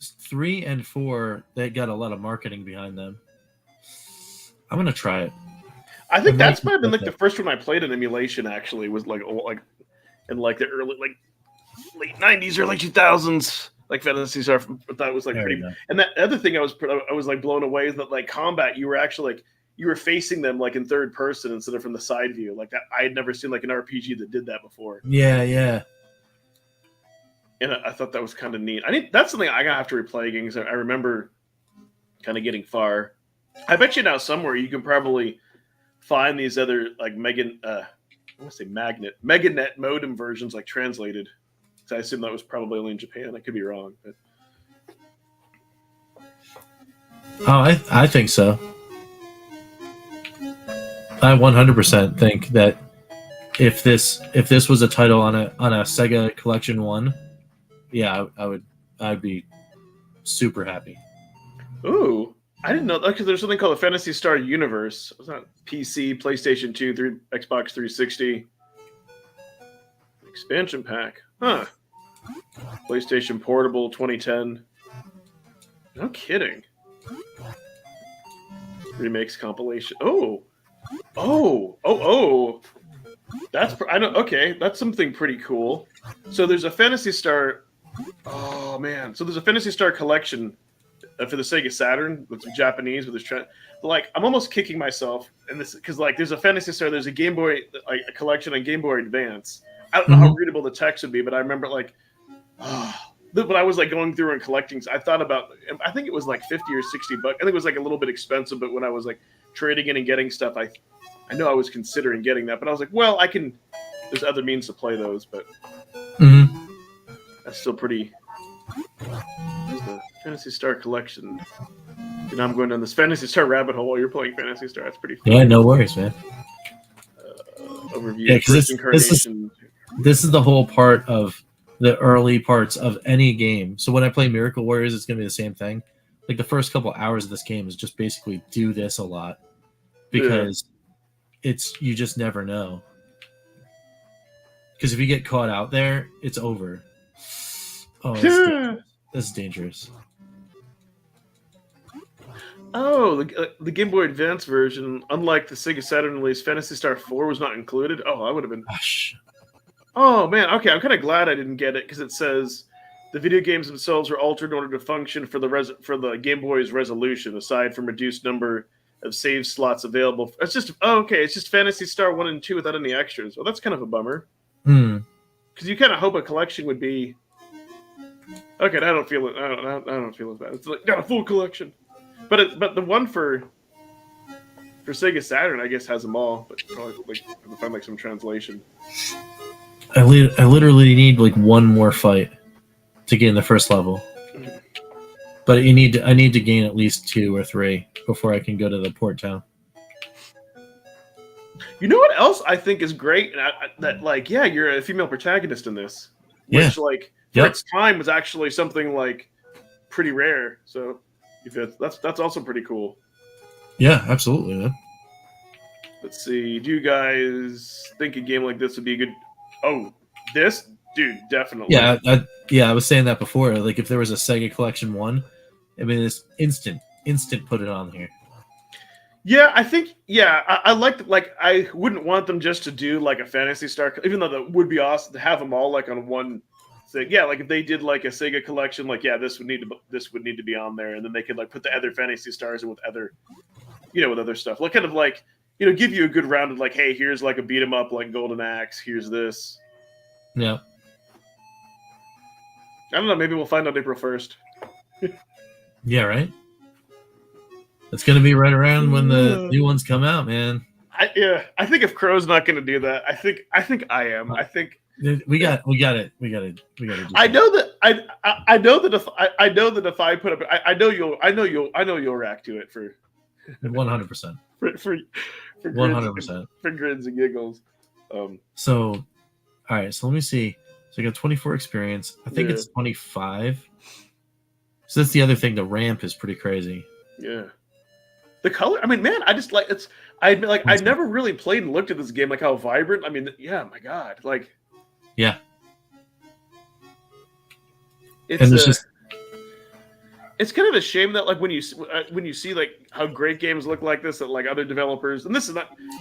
3 and 4. They got a lot of marketing behind them. I'm gonna try it. I think that's might have been like the first one I played in emulation. Actually, was like in like the early late 90s, early 2000s. Like Phantasy Star, I thought it was like pretty. And that other thing I was like blown away is that like combat, you were actually like you were facing them like in third person instead of from the side view. Like that, I had never seen like an RPG that did that before. Yeah, yeah. And I thought that was kind of neat. That's something I gotta have to replay again because I remember kind of getting far. I bet you now somewhere you can probably find these other like I want to say Meganet modem versions like translated. So I assume that was probably only in Japan. I could be wrong. But... Oh, I think so. I 100% think that if this was a title on a Sega Collection 1, yeah, I'd be super happy. Ooh, I didn't know that because there's something called the Phantasy Star Universe. It's not PC, PlayStation 2, Xbox 360 expansion pack. Huh. PlayStation Portable 2010. No kidding. Remakes compilation. Oh. That's I know. Okay, that's something pretty cool. So there's a Phantasy Star. Oh man. So there's a Phantasy Star collection for the Sega Saturn that's Japanese with this. Like I'm almost kicking myself in this because like there's a Phantasy Star. There's a Game Boy like a collection on Game Boy Advance. I don't know how readable the text would be, but I remember like. When I was like going through and collecting, I thought about. I think it was like $50 or $60. I think it was like a little bit expensive, but when I was like trading in and getting stuff, I know I was considering getting that, but I was like, well, I can. There's other means to play those, but that's still pretty. The Phantasy Star collection. And I'm going down this Phantasy Star rabbit hole while you're playing Phantasy Star. That's pretty fun. Yeah, no worries, man. Overview. Yeah, because this is the whole part of the early parts of any game. So when I play Miracle Warriors, it's going to be the same thing. Like the first couple hours of this game is just basically do this a lot because you just never know. Because if you get caught out there, it's over. Oh, this is dangerous. Oh, the Game Boy Advance version, unlike the Sega Saturn release, Phantasy Star 4 was not included. Oh, I would have been... Gosh. Oh, man. Okay, I'm kind of glad I didn't get it because it says the video games themselves are altered in order to function for the Game Boy's resolution, aside from reduced number of save slots available. It's just... Oh, okay. It's just Phantasy Star 1 and 2 without any extras. Well, that's kind of a bummer. Because you kind of hope a collection would be... Okay, I don't feel it. I don't feel as bad. It's like, got a full collection. But the one for Sega Saturn, I guess, has them all. But probably like I have to find like some translation. I literally need like one more fight to get in the first level. But I need to gain at least 2 or 3 before I can go to the port town. You know what else I think is great? That like you're a female protagonist in this, which like for its time was actually something like pretty rare. So. That's also pretty cool. Yeah, absolutely, man. Let's see. Do you guys think a game like this would be a good? Oh, this dude definitely. Yeah, I was saying that before. Like, if there was a Sega Collection 1, I mean, it's instant put it on here. Yeah, I think. Yeah, I like. I wouldn't want them just to do like a Phantasy Star, even though that would be awesome to have them all like on one. Yeah, like if they did like a Sega collection, like this would need to be on there, and then they could like put the other Phantasy Stars in with other, with other stuff. Like kind of like give you a good round of like, hey, here's like a beat 'em up like Golden Axe. Here's this. Yeah. I don't know. Maybe we'll find out April 1st. Yeah, right. It's gonna be right around when the new ones come out, man. I think if Crow's not gonna do that, I think I am. I think. We got it. I know that if I put up, I know you'll react to it for 100%. For 100%. For grins and giggles. So, all right. So let me see. So I got 24 experience. I think it's 25. So that's the other thing. The ramp is pretty crazy. Yeah. The color. I mean, man, I just like it's. I never really played and looked at this game like how vibrant. I mean, yeah, my God, like. Yeah, it's kind of a shame that like when you see like how great games look like this that like other developers, and this is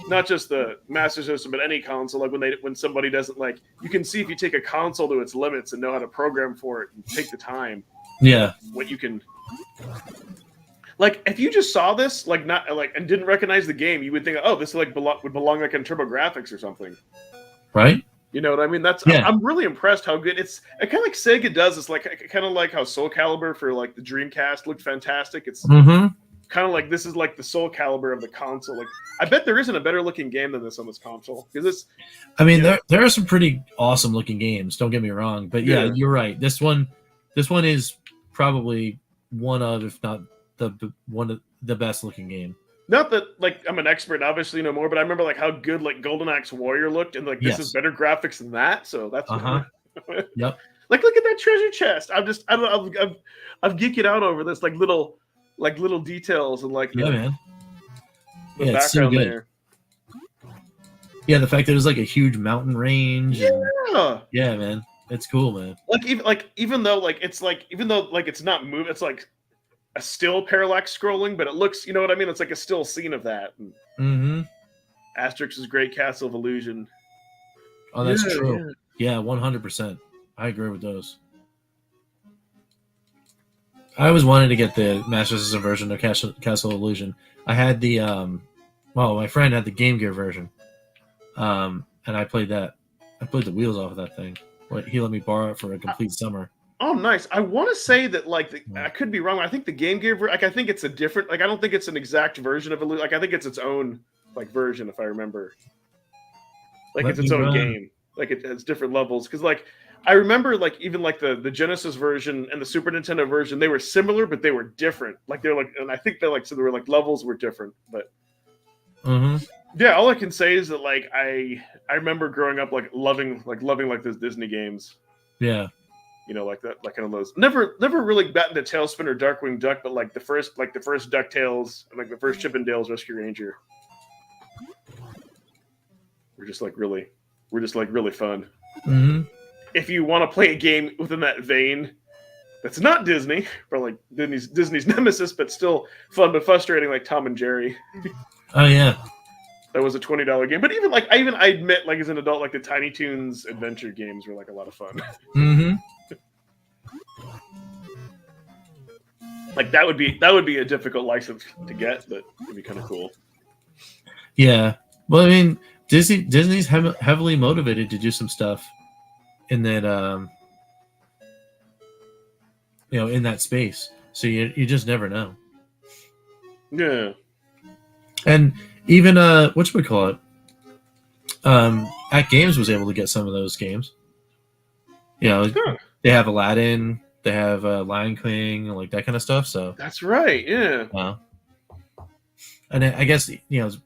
not just the Master System but any console, like when somebody doesn't like, you can see if you take a console to its limits and know how to program for it and take the time. Yeah, what you can. Like if you just saw this like not like and didn't recognize the game, you would think, oh, this like would belong like in TurboGrafx or something, right? You know what I mean? That's Yeah. I'm really impressed how good it's. Kind of like Sega does. It's like kind of like how Soul Calibur for like the Dreamcast looked fantastic. It's kind of like this is like the Soul Calibur of the console. Like I bet there isn't a better looking game than this on this console because it's. I mean, there are some pretty awesome looking games. Don't get me wrong, but yeah, you're right. This one is probably one of, if not one of the best looking game. Not that like I'm an expert, obviously no more, but I remember like how good like Golden Axe Warrior looked, and like this is better graphics than that. So that's Yep. Like look at that treasure chest. I'm geeking out over this like little details and like man. The background so good. there. Yeah, the fact that it was like a huge mountain range. Yeah. Yeah, man. It's cool, man. Even though it's not moving, it's like a still parallax scrolling, but it looks, you know what I mean? It's like a still scene of that. Asterix's Great Castle of Illusion. Oh, that's true. Yeah, 100%. I agree with those. I always wanted to get the Master System version of Castle of Illusion. I had the my friend had the Game Gear version. And I played that. I played the wheels off of that thing. He let me borrow it for a complete summer. Oh, nice. I want to say that I could be wrong. I think the Game Gear I think it's a different I don't think it's an exact version of Illusion. I think it's its own version if I remember. It's its own game. It has different levels because I remember even the Genesis version and the Super Nintendo version, they were similar but they were different. And I think that so there were levels were different, but yeah, all I can say is that I remember growing up loving those Disney games. Yeah. You know, that kind of those. Never really got into Tailspin or Darkwing Duck, but the first DuckTales and the first Chip and Dale's Rescue Ranger. We're just really fun. If you want to play a game within that vein, that's not Disney, or Disney's nemesis, but still fun but frustrating, like Tom and Jerry. Oh yeah. That was a $20 game, but even I admit, as an adult, the Tiny Toons adventure games were a lot of fun. That would be a difficult license to get, but it'd be kind of cool. Yeah, well, I mean, Disney's heavily motivated to do some stuff in that, in that space. So you just never know. Yeah, and even whatchamacallit, At Games was able to get some of those games. They have Aladdin, they have Lion King, that kind of stuff. So that's right. Yeah. And I guess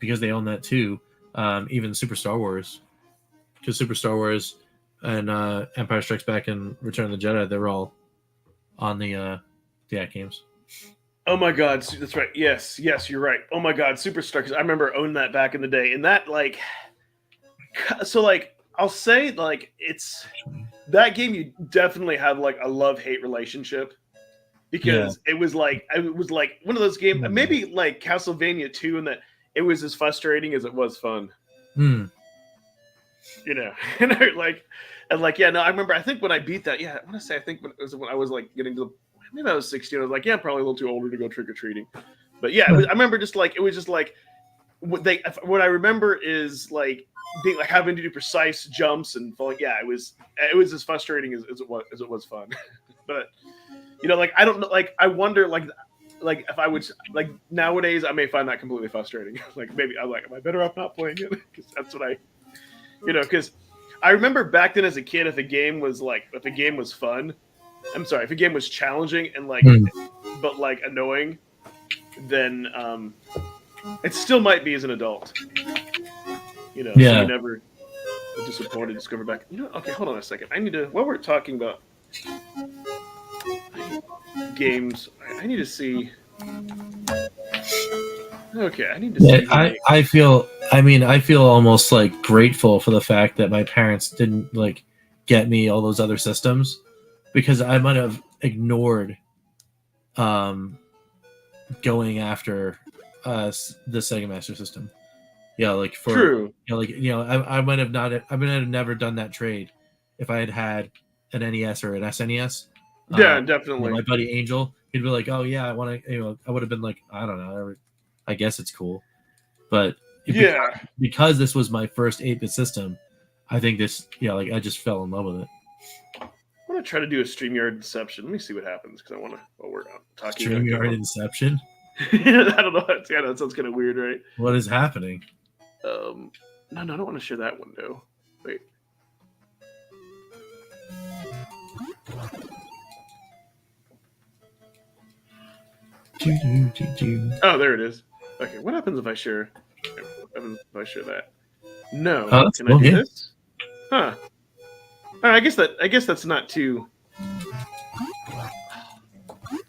because they own that too. Even Super Star Wars, because Super Star Wars and Empire Strikes Back and Return of the Jedi, they were all on the At Games. Oh my God, that's right. Yes, you're right. Oh my God, Superstar, because I remember owning that back in the day, and that I'll say it's that game. You definitely have a love-hate relationship because it was one of those games, maybe Castlevania 2, and that it was as frustrating as it was fun. And I remember. I think when I beat that, I want to say I think when I was getting to the. Maybe I was 16. I was I'm probably a little too older to go trick or treating, but I remember it was just what I remember is being having to do precise jumps and falling. Yeah, it was as frustrating as it was fun. But I don't know. I wonder if I would nowadays I may find that completely frustrating. Maybe I'm am I better off not playing it? Because that's what because I remember back then as a kid, if a game was fun. I'm sorry, if a game was challenging and but annoying, then it still might be as an adult. So you never disappointed, discover back. Okay, hold on a second. I need to, while we're talking about games, I need to see. Okay, I need to see. I feel almost grateful for the fact that my parents didn't get me all those other systems. Because I might have ignored going after the Sega Master System. True. I might have not. I might have never done that trade if I had an NES or an SNES. Yeah, definitely. My buddy Angel, he'd be like, "Oh yeah, I want to." I would have been like, "I don't know. I guess it's cool," but because this was my first 8-bit system, I think this, like I just fell in love with it. I want to try to do a StreamYard Inception. Let me see what happens because I want to. While we're out talking, StreamYard Inception. I don't know. Yeah, that sounds kind of weird, right? What is happening? No, I don't want to share that window. Wait. Oh, there it is. Okay, what happens if I share? What happens if I share that? No. Can I do this? Huh. All right, I guess that's not too.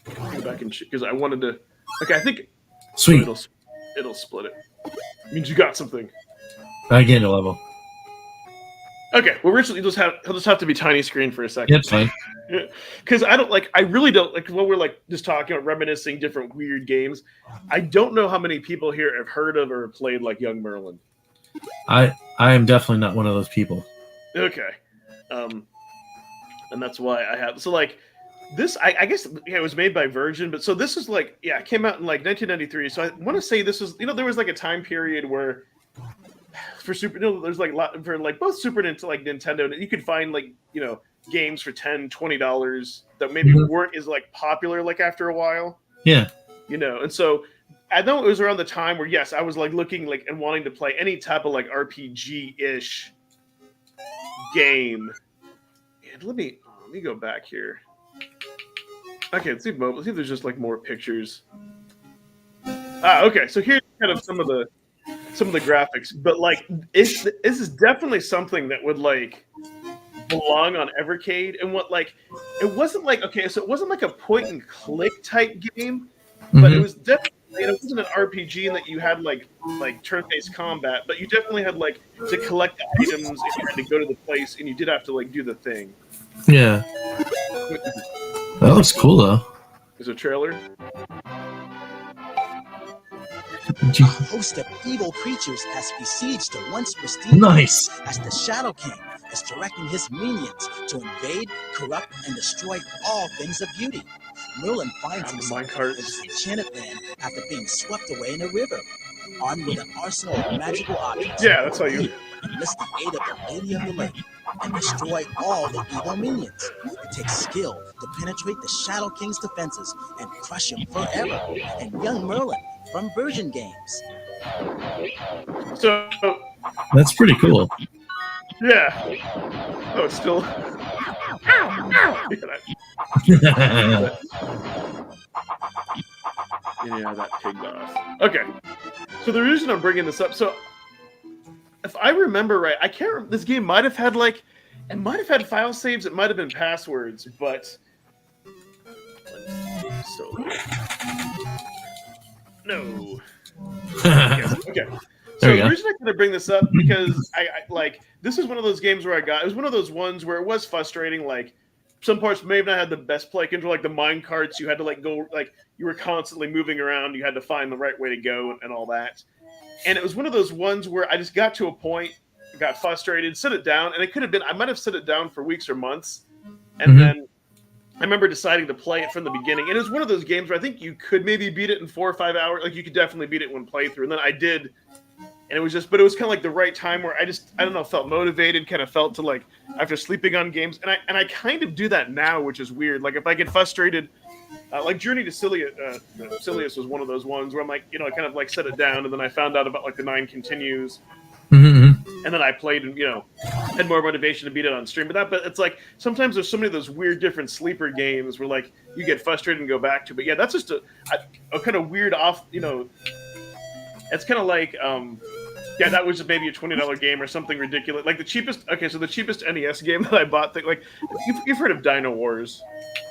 Go back and because I wanted to. Okay, I think. Sweet. It'll split it. It means you got something. I gained a level. Okay, well, Richard, he'll just have to be tiny screen for a second. That's fine. Because I really don't like when we're like just talking about reminiscing different weird games. I don't know how many people here have heard of or played like Young Merlin. I am definitely not one of those people. Okay, and that's why I have like this. I guess it was made by Virgin, but so this is like it came out in like 1993. So I want to say this was there was like a time period where. For there's like for like both Super Nintendo, you could find like games for $10-$20 that maybe weren't as like popular like after a while. Yeah, and so I know it was around the time where yes, I was like looking like and wanting to play any type of like RPG-ish game. And let me go back here. Okay, let's see mobile. Let's see if there's just like more pictures. Okay, so here's kind of some of the graphics, but like this is definitely something that would like belong on Evercade. And what like it wasn't like so it wasn't like a point and click type game, but it was definitely it wasn't an RPG in that you had like turn-based combat, but you definitely had like to collect items and you had to go to the place and you did have to like do the thing. Yeah, that looks cool though. There's a trailer. A host of evil creatures has besieged the once pristine Nice. as the Shadow King is directing his minions to invade, corrupt, and destroy all things of beauty. Merlin finds himself in this enchanted land after being swept away in a river. Armed with an arsenal of magical objects, Yeah, that's how you enlist the aid of the Lady of the Lake and destroy all the evil minions. It takes skill to penetrate the Shadow King's defenses and crush him forever. And young Merlin from Virgin Games. So That's pretty cool. yeah. Oh, it's still. Yeah, that pigged off. Okay. So the reason I'm bringing this up, so if I remember right, I can't remember, this game might have had it might have had file saves, it might have been passwords, but no. Okay. So the reason I kind of bring this up because I like this is one of those games where it was one of those ones where it was frustrating. Like some parts may have not had the best play control, like the mine carts. You had to like go like you were constantly moving around. You had to find the right way to go and all that. And it was one of those ones where I just got to a point, got frustrated, set it down, and it could have been I might have set it down for weeks or months, and then I remember deciding to play it from the beginning. And it was one of those games where I think you could maybe beat it in 4 or 5 hours. Like you could definitely beat it in one playthrough. And then I did. And it was but it was kind of like the right time where I don't know, felt motivated, kind of felt to like after sleeping on games. And I kind of do that now, which is weird. Like if I get frustrated, like Journey to Silius was one of those ones where I'm like, I kind of like set it down. And then I found out about like the 9 continues. And then I played and, had more motivation to beat it on stream. But it's like sometimes there's so many of those weird different sleeper games where like you get frustrated and go back to. But yeah, that's just a kind of weird off, it's kind of like, that was maybe a $20 game or something ridiculous. Like the cheapest NES game that I bought, like you've heard of Dino Wars.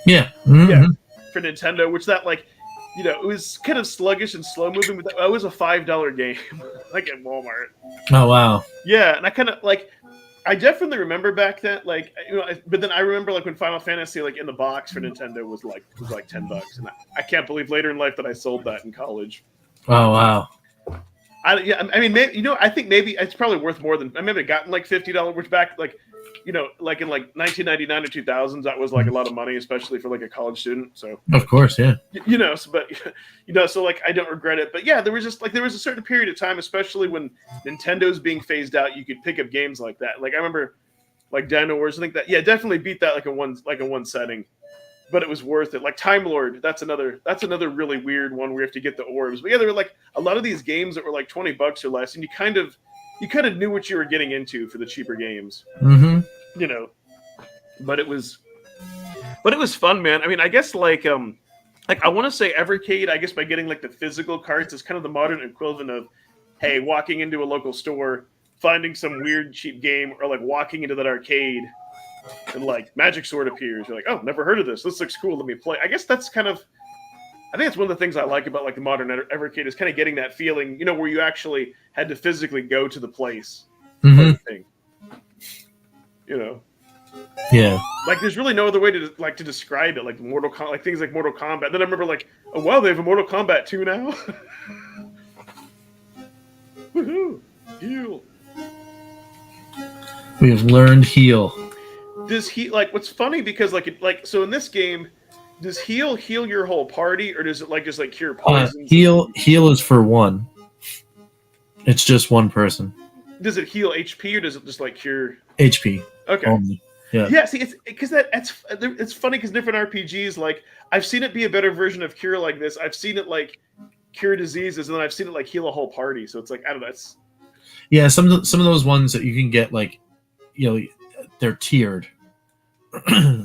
Yeah. Yeah. For Nintendo, which that like, it was kind of sluggish and slow moving, but that was a $5 game, like at Walmart. Oh wow. Yeah, and I kind of like, I definitely remember back then, like but then I remember like when Final Fantasy like in the box for Nintendo was like $10, and I can't believe later in life that I sold that in college. Oh wow. I mean, maybe, I think maybe it's probably worth more than I maybe gotten like $50, which back like, like in like 1999 or 2000s, that was like a lot of money, especially for like a college student. So of course, yeah. So like I don't regret it. But yeah, there was a certain period of time, especially when Nintendo's being phased out, you could pick up games like that. Like I remember like Dino Wars, I think that definitely beat that like a one setting. But it was worth it. Like Time Lord, that's another really weird one where you have to get the orbs. But yeah, there were like a lot of these games that were like $20 or less, and you kind of knew what you were getting into for the cheaper games. Mm-hmm. But it was fun, man. I mean, I guess like I want to say Evercade, I guess by getting like the physical cards is kind of the modern equivalent of, hey, walking into a local store, finding some weird cheap game, or like walking into that arcade and like Magic Sword appears. You're like, oh, never heard of this. This looks cool. Let me play. I guess that's kind of, I think it's one of the things I like about like the modern Evercade is kind of getting that feeling, where you actually had to physically go to the place. Mm-hmm. Thing. Yeah. Like there's really no other way to describe it. Like like things like Mortal Kombat. Then I remember like, oh wow, they have a Mortal Kombat 2 now. Woohoo! Heal. We have learned heal. Does he like? What's funny because so in this game, does heal your whole party, or does it just cure poisons? Heal is for one. It's just one person. Does it heal HP, or does it just like cure HP? Okay. Only. Yeah. Yeah. See, it's because it's funny because different RPGs, like I've seen it be a better version of cure like this. I've seen it like cure diseases, and then I've seen it like heal a whole party. So it's like I don't know. Yeah. Some of those ones that you can get like, they're tiered.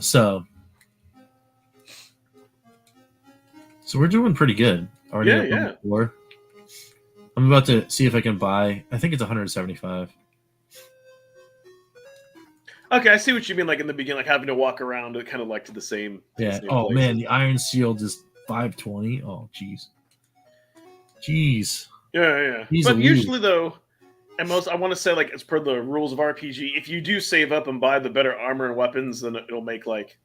So we're doing pretty good. Already yeah. I'm about to see if I can buy. I think it's 175. Okay, I see what you mean. Like in the beginning, like having to walk around, kind of like to the same. Yeah. Same Oh places. man, the Iron Shield is 520. Oh jeez. Yeah. But usually though, and I want to say like as per the rules of RPG, if you do save up and buy the better armor and weapons, then it'll make like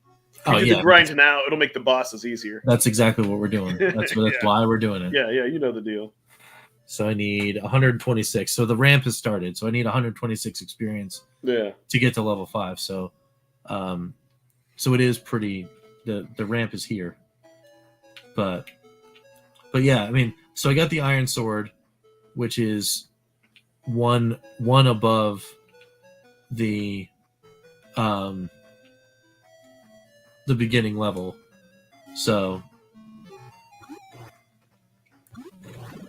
the grind now. It'll make the bosses easier. That's exactly what we're doing. That's why we're doing it. Yeah, you know the deal. So I need 126. So the ramp has started. So I need 126 experience. Yeah. To get to level 5. So, so it is pretty. The ramp is here. But yeah, I mean, so I got the Iron Sword, which is one above the beginning level. So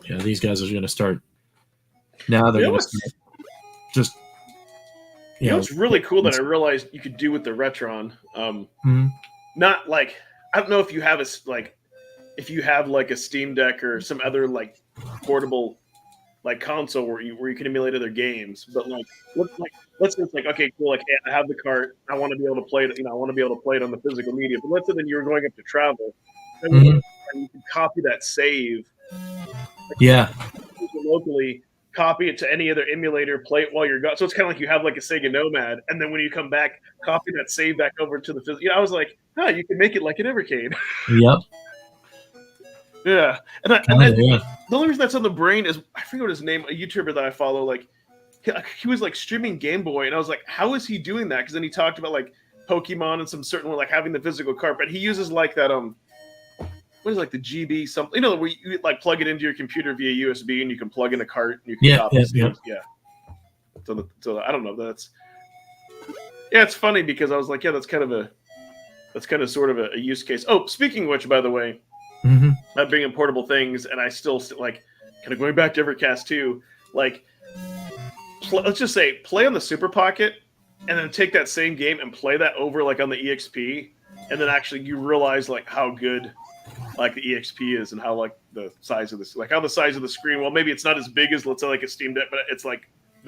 yeah, these guys are going to start. Now they're going to start just. You know what's really cool that I realized you could do with the Retron? Not like I don't know if you have a Steam Deck or some other like portable like console where you can emulate other games, but let's just like okay, cool, like hey, I have the cart, I want to be able to play it, I want to be able to play it on the physical media. But let's say then you're going up to travel, and you can copy that save. Locally, copy it to any other emulator, play it while you're gone. So it's kind of like you have like a Sega Nomad, and then when you come back, copy that save back over to the physical. I was like, you can make it like an Evercade. Yep. Yeah, and the only reason that's on the brain is I forget what his name, a YouTuber that I follow, like he was like streaming Game Boy, and I was like, how is he doing that? Because then he talked about like Pokemon and some certain like having the physical cart, but he uses like that what is like the GB something, where you like plug it into your computer via USB and you can plug in a cart and you can copy things. Yeah. So I don't know. It's funny because I was like, that's kind of sort of a use case. Oh, speaking of which, by the way, not bringing portable things, and I still like kind of going back to Evercast 2, like let's just say play on the Super Pocket and then take that same game and play that over like on the EXP, and then actually you realize like how good like the EXP is and how like the size of this, like how the size of the screen. Well, maybe it's not as big as let's say like a Steam Deck, but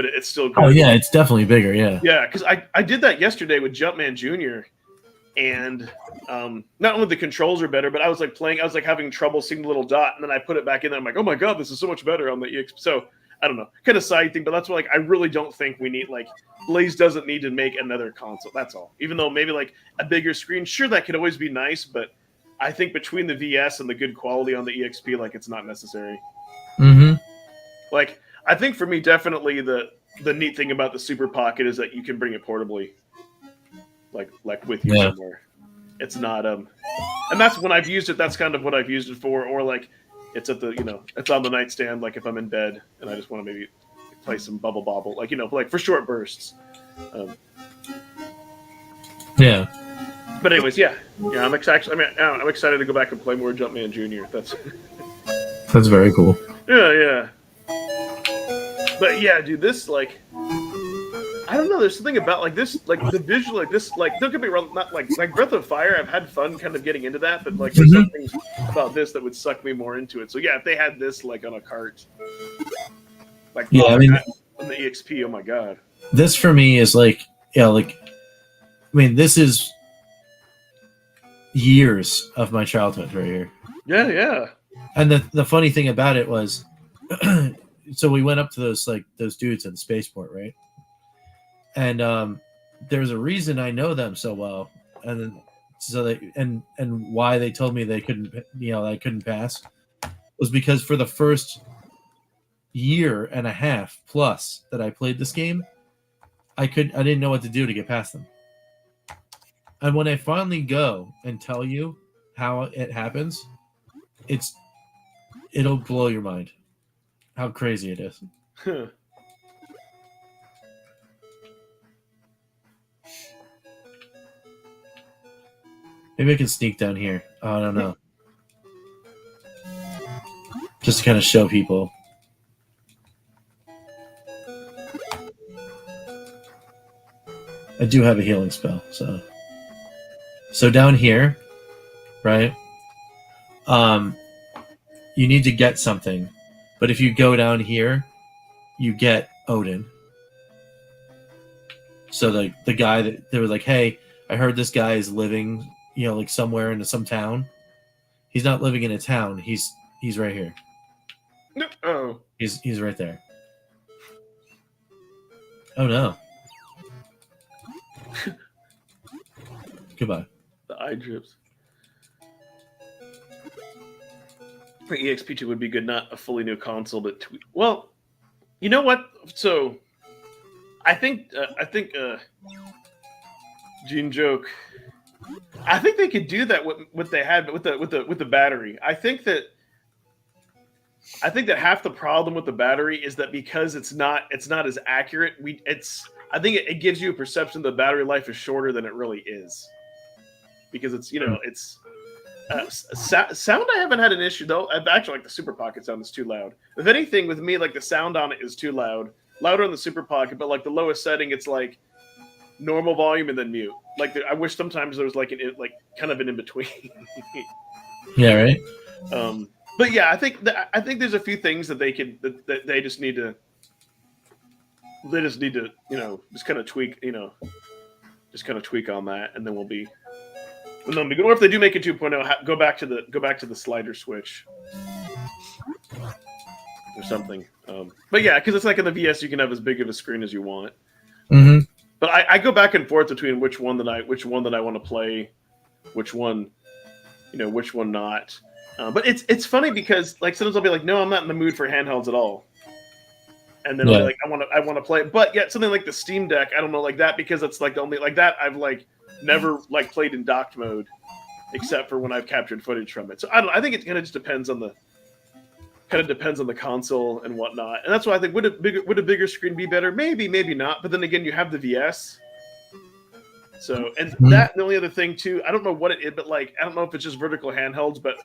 it's still good. Oh yeah, it's definitely bigger. Yeah, because I did that yesterday with Jumpman Jr. and not only the controls are better, but I was like having trouble seeing the little dot, and then I put it back in there. I'm like, oh my god, this is so much better on the EXP. So I don't know, kind of side thing, but that's why like I really don't think we need like Blaze doesn't need to make another console. That's all. Even though maybe like a bigger screen, sure, that could always be nice, but I think between the VS and the good quality on the EXP, like it's not necessary. Mm-hmm. Like I think for me, definitely the neat thing about the Super Pocket is that you can bring it portably, like with you somewhere. It's not and that's when I've used it. That's kind of what I've used it for, or like it's at the it's on the nightstand, like if I'm in bed and I just want to maybe play some Bubble Bobble, like like for short bursts. Yeah. But anyways, yeah, I'm excited. I'm excited to go back and play more Jumpman Junior. That's very cool. Yeah. But yeah, dude, this like I don't know. There's something about like this, like the visual, like this, like don't get me wrong, not like Breath of Fire. I've had fun kind of getting into that, but like there's something about this that would suck me more into it. So yeah, if they had this like on a cart, like on the EXP, oh my god. This for me is like this is years of my childhood right here. Yeah. And the funny thing about it was, so we went up to those dudes in the spaceport, right? And there's a reason I know them so well, and then, so they and why they told me they couldn't, I couldn't pass, was because for the first year and a half plus that I played this game, I didn't know what to do to get past them. And when I finally go and tell you how it happens, it'll blow your mind how crazy it is. Maybe I can sneak down here. Oh, I don't know. Just to kind of show people. I do have a healing spell, so down here, right? You need to get something, but if you go down here, you get Odin. So the guy that they were like, hey, I heard this guy is living, like somewhere in some town. He's not living in a town. He's right here. Oh. He's right there. Oh no. Goodbye. The eye drips. I think EXP2 would be good, not a fully new console, but well, you know what? So, I think Gene Joke. I think they could do that with what they had, but with the battery. I think that half the problem with the battery is that because it's not as accurate. I think it gives you a perception the battery life is shorter than it really is, because it's sound. I haven't had an issue though. I've actually like the Super Pocket sound is too loud. If anything, with me, like the sound on it is too louder on the Super Pocket, but like the lowest setting, it's like normal volume and then mute. Like I wish sometimes there was like kind of an in between. Yeah, right. But yeah, I think there's a few things that they could that they just need to. They just need to just kind of tweak on that, and then we'll be good. Or if they do make it 2.0, go back to the slider switch or something. But yeah, because it's like in the VS, you can have as big of a screen as you want. Mm-hmm. But I go back and forth between which one that I want to play, which one not. But it's funny because like sometimes I'll be like, no, I'm not in the mood for handhelds at all. And then I'll be like, I want to play it. But yet something like the Steam Deck, I don't know, like that, because it's like the only like that I've like never like played in docked mode, except for when I've captured footage from it. So I don't know. I think it kind of just depends on the console and whatnot. And that's why I think would a bigger screen be better? Maybe, maybe not. But then again, you have the VS. So that the only other thing too, I don't know what it is, but like I don't know if it's just vertical handhelds, but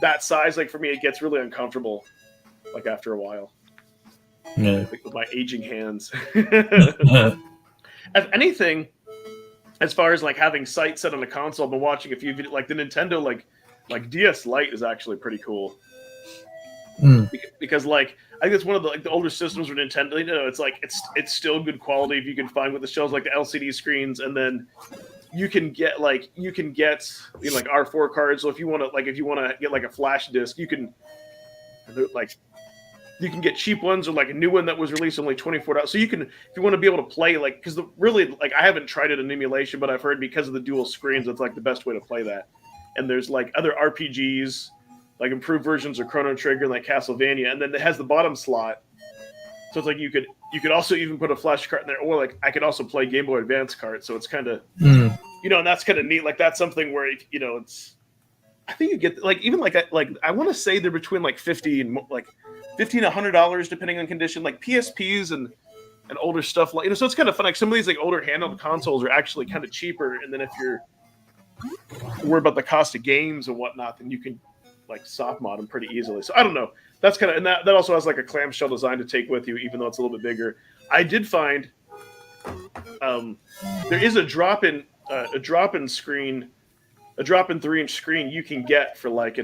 that size, like for me, it gets really uncomfortable, like after a while. Yeah. Like with my aging hands. If anything, as far as like having sight set on a console, I've been watching a few videos, like the Nintendo like DS Lite is actually pretty cool. Because like I think it's one of the older systems for Nintendo. It's like it's still good quality if you can find what the shows like the LCD screens, and then you can get like R4 cards. So if you want to get like a flash disc, you can get cheap ones or like a new one that was released only $24. So you can, if you want to be able to play because really I haven't tried it in emulation, but I've heard because of the dual screens, it's like the best way to play that. And there's like other RPGs, like improved versions of Chrono Trigger, like Castlevania, and then it has the bottom slot So it's like you could also even put a flash cart in there, or like I could also play Game Boy Advance cart. So it's kind of and that's kind of neat. Like that's something where it's I think you get like even like I want to say they're between like $50 and $100 depending on condition. Like PSPs and older stuff like so it's kind of fun. Like some of these like older handheld consoles are actually kind of cheaper, and then if you're worried about the cost of games and whatnot, then you can like soft mod them pretty easily. So I don't know. That's kind of, and that also has like a clamshell design to take with you, even though it's a little bit bigger. I did find there is a drop-in 3-inch screen you can get for like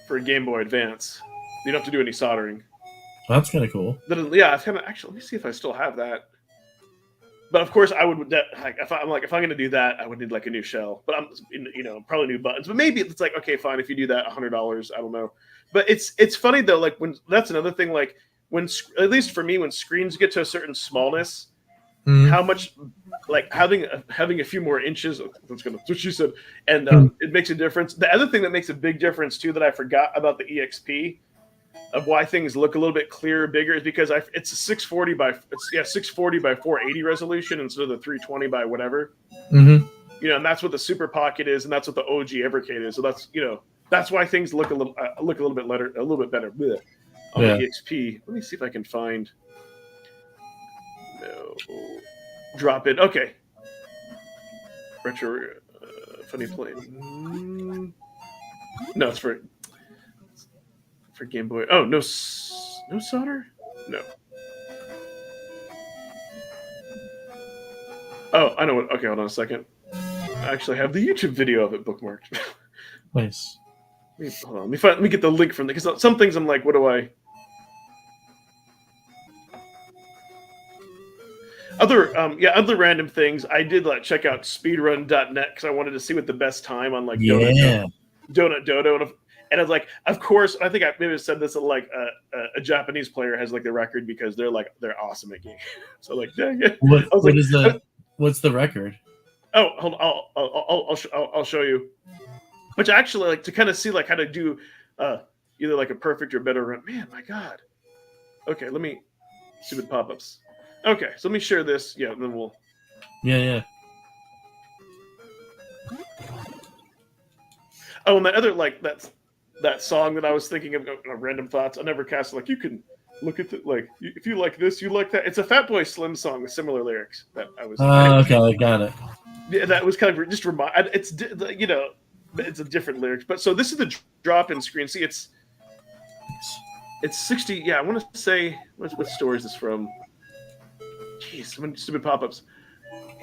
for a Game Boy Advance. You don't have to do any soldering. That's kind of cool. Yeah, it's kind of actually. Let me see if I still have that. But of course, I would like if I'm going to do that, I would need like a new shell. But I'm probably new buttons. But maybe it's like okay, fine if you do that, $100. I don't know. But it's funny though. Like when that's another thing. Like when at least for me, when screens get to a certain smallness, how much like having a few more inches. That's what she said, and it makes a difference. The other thing that makes a big difference too that I forgot about the EXP. Of why things look a little bit clearer, bigger is because it's a 640 by 480 resolution instead of the 320 by whatever. And that's what the Super Pocket is, and that's what the OG Evercade is. So that's why things look a little bit better bleh, on the EXP. Let me see if I can find drop in. Okay, retro funny plane. No, it's for Game Boy. Oh, no solder? No. Oh, I know what. Okay, hold on a second. I actually have the YouTube video of it bookmarked. Nice. Hold on. Let me get the link from there, because some things I'm like, what do I? Other random things. I did check out speedrun.net because I wanted to see what the best time on Donut Dodo. And I was like, of course, I think I maybe said this, like a Japanese player has like the record because they're awesome at games. So like, dang it. What's the record? Oh, hold on, I'll show you. Which actually like to kind of see like how to do either like a perfect or better run. Man, my God. Okay, let me stupid pop-ups. Okay, so let me share this. Yeah, and then we'll. Yeah. Oh, and that other that song that I was thinking of random thoughts. I never cast like you can look at the if you like this, you like that. It's a Fatboy Slim song with similar lyrics that I was. Okay, I got it. Yeah, that was kind of just remind. It's it's a different lyrics, but so this is the drop-in screen. See, it's 60. Yeah, I want to say what store is this from? Jeez, so many stupid pop-ups.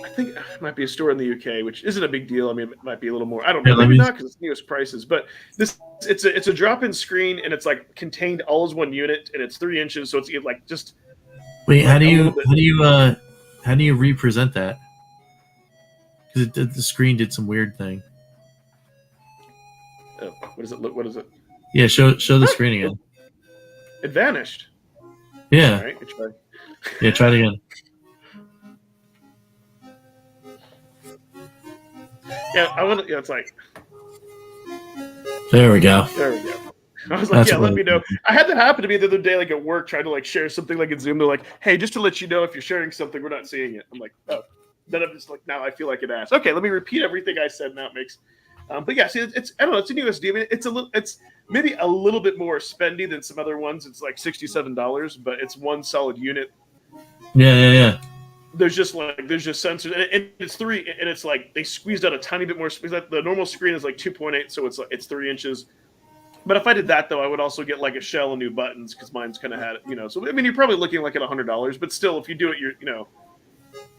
I think it might be a store in the UK, which isn't a big deal. I mean, it might be a little more. I don't know. Yeah, maybe not because it's newest prices. But it's a drop-in screen, and it's like contained all as one unit, and it's 3 inches, so it's like just. Wait, how do you represent that? Because the screen did some weird thing. Oh, what does it look? What is it? Yeah, show the screen again. It vanished. Yeah. All right, try. Yeah, try it again. Yeah, I want to. Yeah, it's like. There we go. There we go. I was like, let me know. I had that happen to me the other day, like at work, trying to share something in Zoom. They're like, hey, just to let you know, if you're sharing something, we're not seeing it. I'm like, oh. Then I'm just like, now I feel like it asked. Okay, let me repeat everything I said. Now it makes. But yeah, see, it's I don't know. It's in USD. I mean, it's maybe a little bit more spendy than some other ones. It's like $67, but it's one solid unit. Yeah. There's just sensors, and it's 3, and it's like they squeezed out a tiny bit more space. The normal screen is like 2.8, so it's 3 inches. But if I did that though, I would also get like a shell and new buttons because mine's kind of had So I mean, you're probably looking like at $100, but still, if you do it,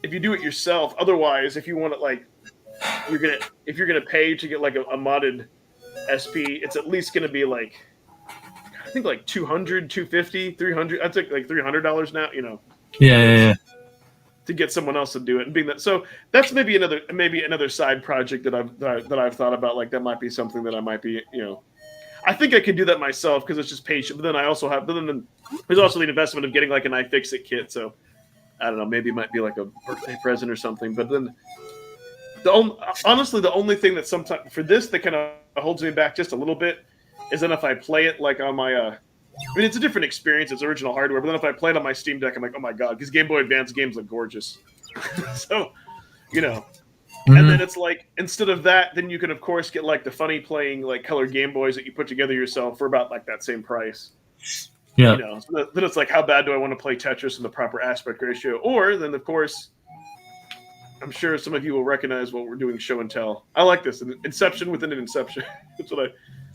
if you do it yourself. Otherwise, if you want it if you're gonna pay to get like a modded SP, it's at least gonna be like I think like $200, $250, $300. I think like $300 now. Yeah. To get someone else to do it, and being that, so that's maybe another side project that I've thought about. Like that might be something that I might be, I think I could do that myself because it's just patient. But then I also have, then there's also the investment of getting like an iFixit kit. So I don't know, maybe it might be like a birthday present or something. But then honestly, the only thing that sometimes for this that kind of holds me back just a little bit is then if I play it like on my I mean, it's a different experience. It's original hardware, but then if I play it on my Steam Deck, I'm like, oh my god, because Game Boy Advance games look gorgeous. So, you know, and then it's like instead of that, then you can of course get like the funny playing like colored Game Boys that you put together yourself for about like that same price. Yeah. You know, so then it's like, how bad do I want to play Tetris in the proper aspect ratio? Or then of course, I'm sure some of you will recognize what we're doing show and tell. I like this, an Inception within an Inception. That's what I.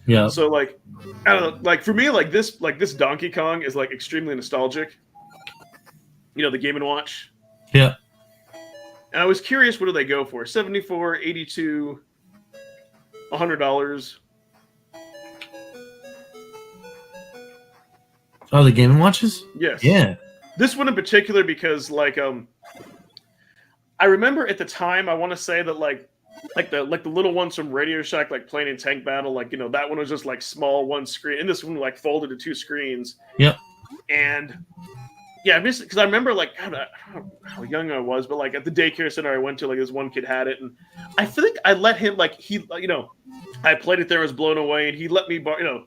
Yeah. So like, I don't know. Like for me, like this Donkey Kong is like extremely nostalgic. You know, the Game & Watch. Yeah. And I was curious, what do they go for? $74, $82, $100. Oh, the Game & Watches? Yes. Yeah. This one in particular because like I remember at the time I want to say that like the little ones from Radio Shack, like playing in Tank Battle, like, you know, that one was just like small one screen, and this one like folded to two screens. Yep. And yeah, because I remember like I don't know how young I was, but like at the daycare center I went to, like this one kid had it, and I feel like I let him you know, I played it there, I was blown away, and he let me borrow. You know,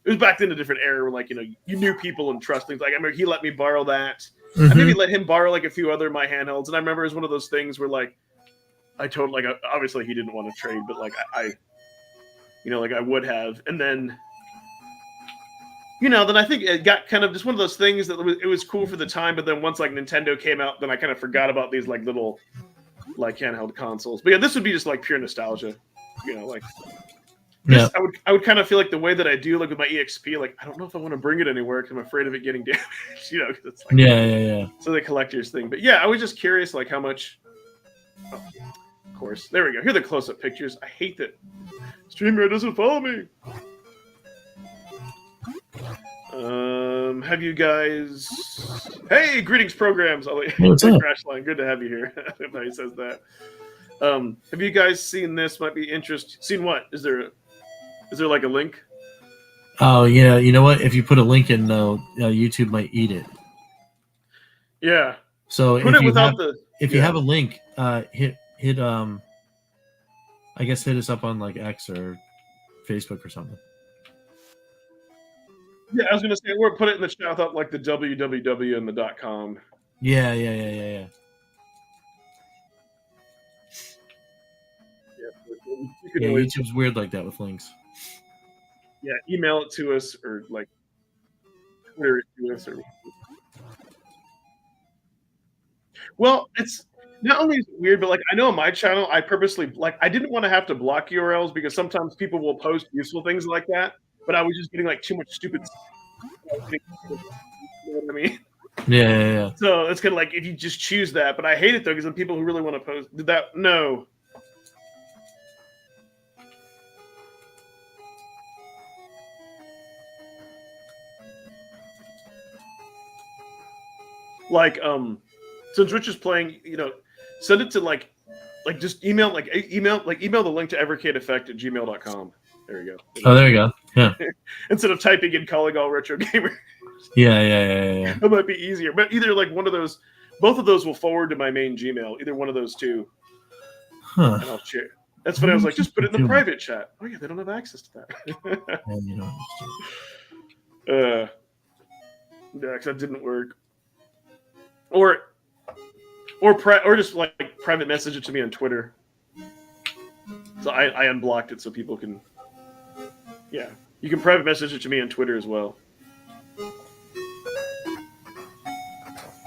it was back then a different era where like, you know, you knew people and trust things. Like I remember he let me borrow that. I maybe let him borrow like a few other of my handhelds, and I remember it was one of those things where like I told like obviously he didn't want to trade, but like I you know, like I would have, and then. You know, then I think it got kind of just one of those things that it was cool for the time, but then once like Nintendo came out, then I kind of forgot about these like little like handheld consoles. But yeah, this would be just like pure nostalgia. You know, like this, yeah. I would kind of feel like the way that I do like with my EXP, like I don't know if I want to bring it anywhere because I'm afraid of it getting damaged. You know, because it's like yeah. So the collector's thing. But yeah, I was just curious like how much. Oh, of course, there we go. Here are the close-up pictures. I hate that StreamYard doesn't follow me. Have you guys? Hey, greetings, programs. What's up? Crash Line, good to have you here. Everybody says that. Have you guys seen this? Might be interesting. Seen what? Is there like a link? Oh yeah, you know what? If you put a link in, though, YouTube might eat it. Yeah. So put it without if you have a link, hit I guess hit us up on like X or Facebook or something. Yeah, I was gonna say we'll put it in the chat without like the www and the .com. Yeah. Yeah, YouTube's weird like that with links. Yeah, email it to us or like Twitter it to us. Well, it's not only is it weird, but like I know on my channel, I purposely like I didn't want to have to block URLs because sometimes people will post useful things like that, but I was just getting like too much stupid. You know what I mean? Yeah. So it's kind of like if you just choose that, but I hate it though because then people who really want to post did that. No. Like since Rich is playing, you know, send it to like just email the link to Evercade Effect at gmail.com. There you go. Oh, there you go. Yeah. Instead of typing in calling all retro gamers. Yeah. That might be easier. But either like one of those, both of those will forward to my main Gmail. Either one of those two. Huh. And I'll share. That's when I was like, just put it in the private chat. Oh yeah, they don't have access to that. Yeah, because that didn't work. Or just like private message it to me on Twitter. So I unblocked it so people can. Yeah, you can private message it to me on Twitter as well. I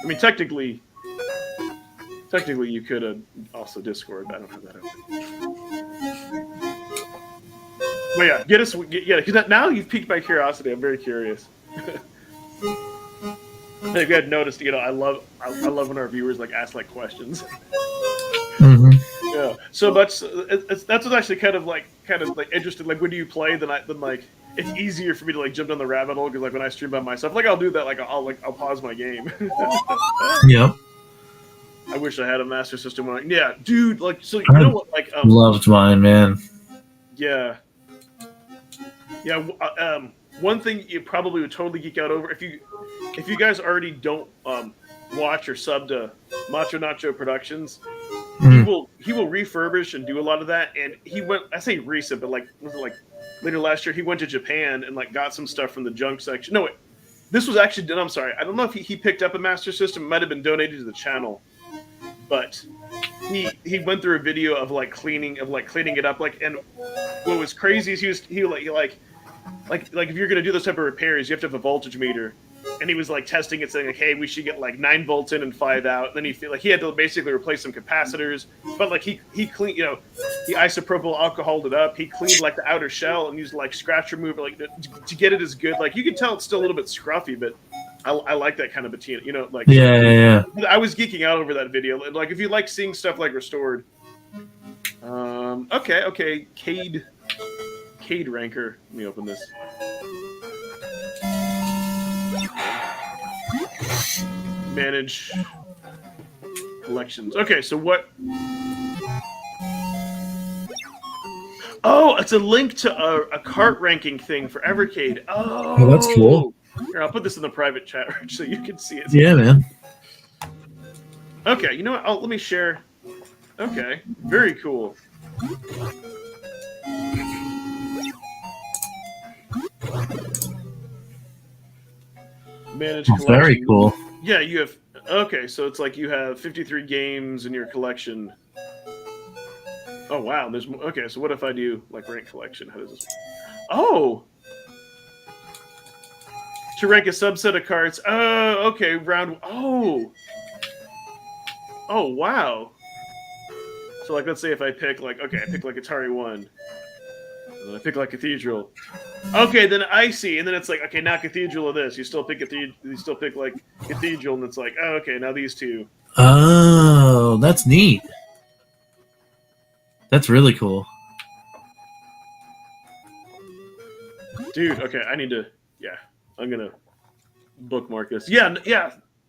mean, technically you could also Discord, but I don't have that open. But yeah, because now you've piqued my curiosity. I'm very curious. If you had noticed, you know, I love when our viewers like ask like questions. Mm-hmm. Yeah. So much. That's what's actually kind of like interesting. Like when do you play? Then like it's easier for me to like jump down the rabbit hole because like when I stream by myself, like I'll do that. Like I'll pause my game. Yep. I wish I had a Master System one. Yeah, dude. Like so, you know what? Like loved mine, man. Yeah. Yeah. One thing you probably would totally geek out over if you guys already don't watch or sub to Macho Nacho Productions, he will refurbish and do a lot of that. And he went, I say recent, but like was it like later last year he went to Japan and like got some stuff from the junk section. No, This was actually done. I'm sorry. I don't know if he picked up a Master System. It might have been donated to the channel, but he went through a video of like cleaning it up. Like, and what was crazy is he like if you're gonna do those type of repairs, you have to have a voltage meter. And he was like testing it, saying like, "Hey, we should get like 9 volts in and 5 out." And then he had to basically replace some capacitors. But like he cleaned, he isopropyl alcoholed it up. He cleaned like the outer shell and used like scratch remover like to get it as good. Like you can tell it's still a little bit scruffy, but I like that kind of patina. Like yeah. I was geeking out over that video. Like if you like seeing stuff like restored. Okay, Cade Ranker. Let me open this. Manage collections. Okay, so what? Oh, it's a link to a cart ranking thing for Evercade. Oh, that's cool. Here, I'll put this in the private chat so you can see it. Yeah, man. Okay, you know what? Let me share. Okay, very cool. Manage collection. Very cool. Yeah, you have. Okay, so it's like you have 53 games in your collection. Oh wow, there's okay. So what if I do like rank collection? How does this? Oh, to rank a subset of cards. Oh, okay, round. Oh wow. So like, let's say if I pick like I pick like Atari 1, and then I pick like Cathedral. Okay, then I see, and then it's like, okay, now Cathedral of this. You still pick like Cathedral, and it's like, oh, okay, now these two. Oh, that's neat. That's really cool. Dude, okay, I need to, I'm gonna bookmark this. Yeah, dude,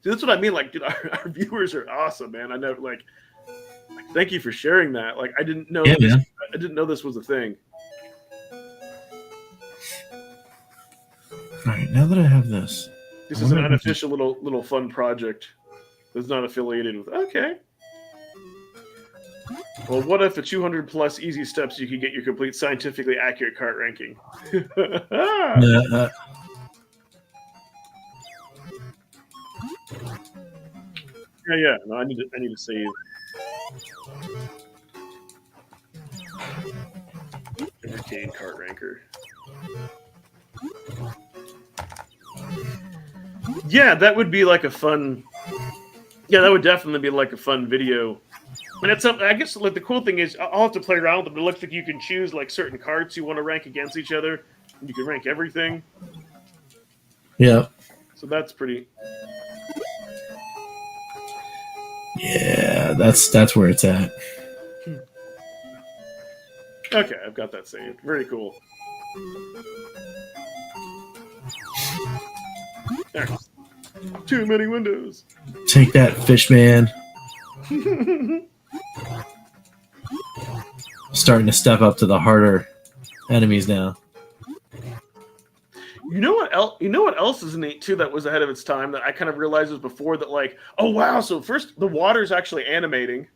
that's what I mean. Like, dude, our viewers are awesome, man. I know, like, thank you for sharing that. Like, I didn't know. Yeah, this, man. I didn't know this was a thing. All right, now that I have this, This is an unofficial little fun project that's not affiliated with. Okay. Well, what if at 200 plus easy steps you could get your complete scientifically accurate cart ranking? Yeah, Yeah. No, I need to save. Evercade cart ranker. Yeah, that would be like a fun. Yeah, that would definitely be like a fun video. And it's something. I guess like the cool thing is I'll have to play around with it. But it looks like you can choose like certain cards you want to rank against each other. And you can rank everything. yeah. So that's pretty. Yeah, that's where it's at. Okay, I've got that saved. Very cool. There. Too many windows. Take that, Fishman. Starting to step up to the harder enemies now. You know what else? You know what else is neat too? That was ahead of its time. That I kind of realized was before that. Like, oh wow! So first, the water's actually animating.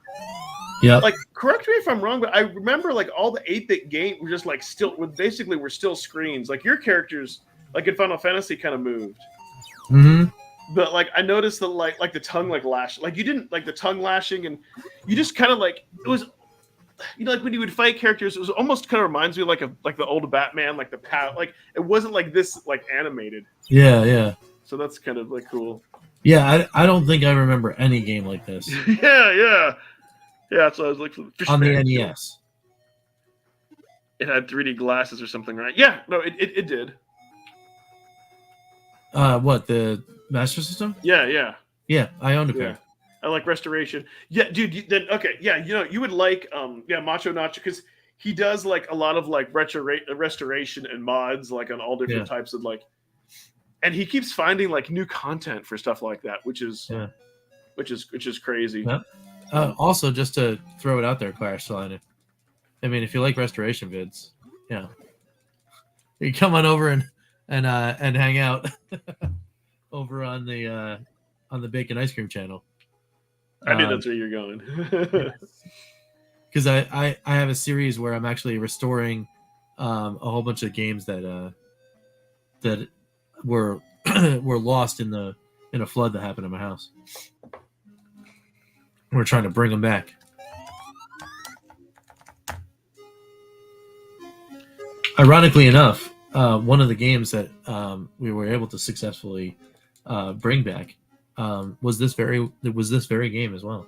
Yeah. Like, correct me if I'm wrong, but I remember like all the 8-bit games were just like we're still screens. Like your characters, like in Final Fantasy, kind of moved. Mm-hmm. But like I noticed that like the tongue lash, like you didn't like the tongue lashing, and you just kind of like it was. Like when you would fight characters, it was almost kind of reminds me of like the old Batman, like the like it wasn't like this like animated. Yeah. So that's kind of like cool. Yeah, I don't think I remember any game like this. Yeah. So I was like on the NES. It had 3D glasses or something, right? Yeah, no, it did. What, the Master System? Yeah. Yeah, I owned a pair. I like Restoration. Yeah, dude. Then okay, yeah. You would like Macho Nacho because he does like a lot of like restoration and mods like on all different types of like, and he keeps finding like new content for stuff like that, which is crazy. Yeah. Also, just to throw it out there, Clash Line. I mean, if you like restoration vids, you come on over and hang out over on the Bacon Ice Cream channel. I knew that's where you're going. Because I have a series where I'm actually restoring a whole bunch of games that were were lost in a flood that happened in my house. We're trying to bring them back. Ironically enough, one of the games that we were able to successfully bring back was this very game as well.